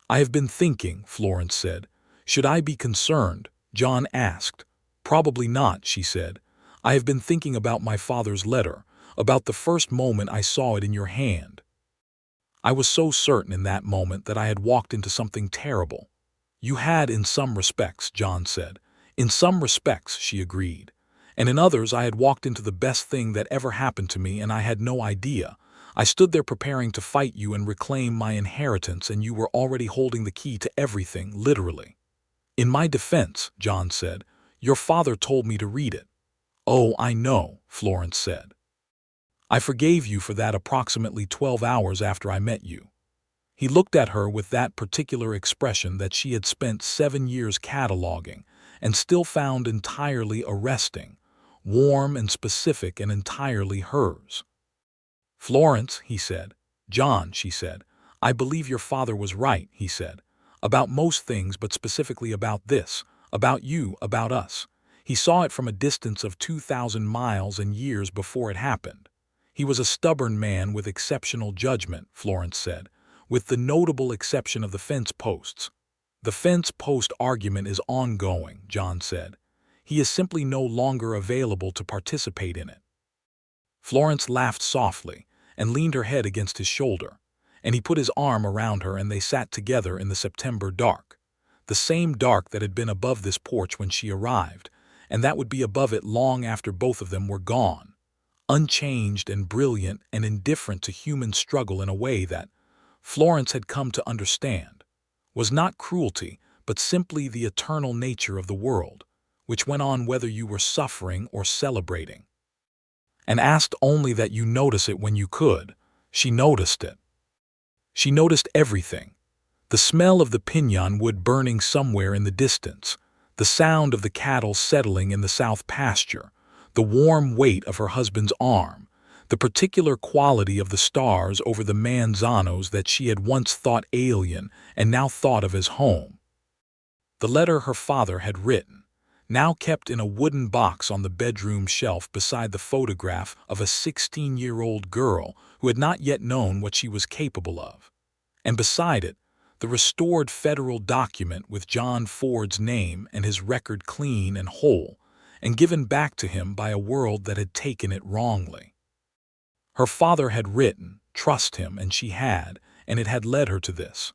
[SPEAKER 1] "I have been thinking," Florence said. "Should I be concerned?" John asked. "Probably not," she said. "I have been thinking about my father's letter, about the first moment I saw it in your hand. I was so certain in that moment that I had walked into something terrible." "You had in some respects," John said. "In some respects," she agreed. "And in others I had walked into the best thing that ever happened to me, and I had no idea. I stood there preparing to fight you and reclaim my inheritance, and you were already holding the key to everything, literally." "In my defense," John said, "your father told me to read it." "Oh, I know," Florence said. "I forgave you for that approximately 12 hours after I met you." He looked at her with that particular expression that she had spent 7 years cataloging and still found entirely arresting, warm and specific and entirely hers. "Florence," he said. "John," she said, "I believe your father was right," he said, "about most things, but specifically about this, about you, about us. He saw it from a distance of 2,000 miles and years before it happened. He was a stubborn man with exceptional judgment," Florence said, "with the notable exception of the fence posts." "The fence post argument is ongoing," John said. "He is simply no longer available to participate in it." Florence laughed softly and leaned her head against his shoulder, and he put his arm around her and they sat together in the September dark, the same dark that had been above this porch when she arrived, and that would be above it long after both of them were gone, unchanged and brilliant and indifferent to human struggle in a way that Florence had come to understand. was not cruelty, but simply the eternal nature of the world, which went on whether you were suffering or celebrating, and asked only that you notice it when you could. She noticed it. She noticed everything: the smell of the piñon wood burning somewhere in the distance, the sound of the cattle settling in the south pasture, the warm weight of her husband's arm, the particular quality of the stars over the Manzanos that she had once thought alien and now thought of as home. The letter her father had written, now kept in a wooden box on the bedroom shelf beside the photograph of a 16-year-old girl who had not yet known what she was capable of, and beside it, the restored federal document with John Ford's name and his record clean and whole, and given back to him by a world that had taken it wrongly. Her father had written, "Trust him," and she had, and it had led her to this.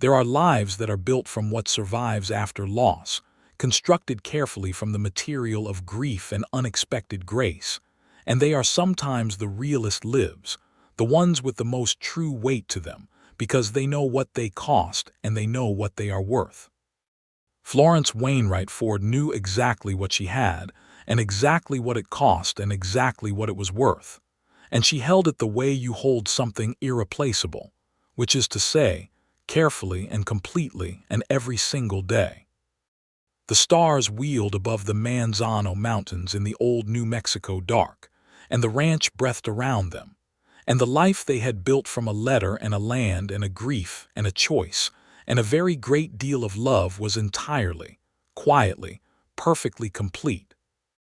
[SPEAKER 1] There are lives that are built from what survives after loss, constructed carefully from the material of grief and unexpected grace, and they are sometimes the realest lives, the ones with the most true weight to them, because they know what they cost and they know what they are worth. Florence Wainwright Ford knew exactly what she had, and exactly what it cost and exactly what it was worth, and she held it the way you hold something irreplaceable, which is to say, carefully and completely and every single day. The stars wheeled above the Manzano Mountains in the old New Mexico dark, and the ranch breathed around them, and the life they had built from a letter and a land and a grief and a choice and a very great deal of love was entirely, quietly, perfectly complete,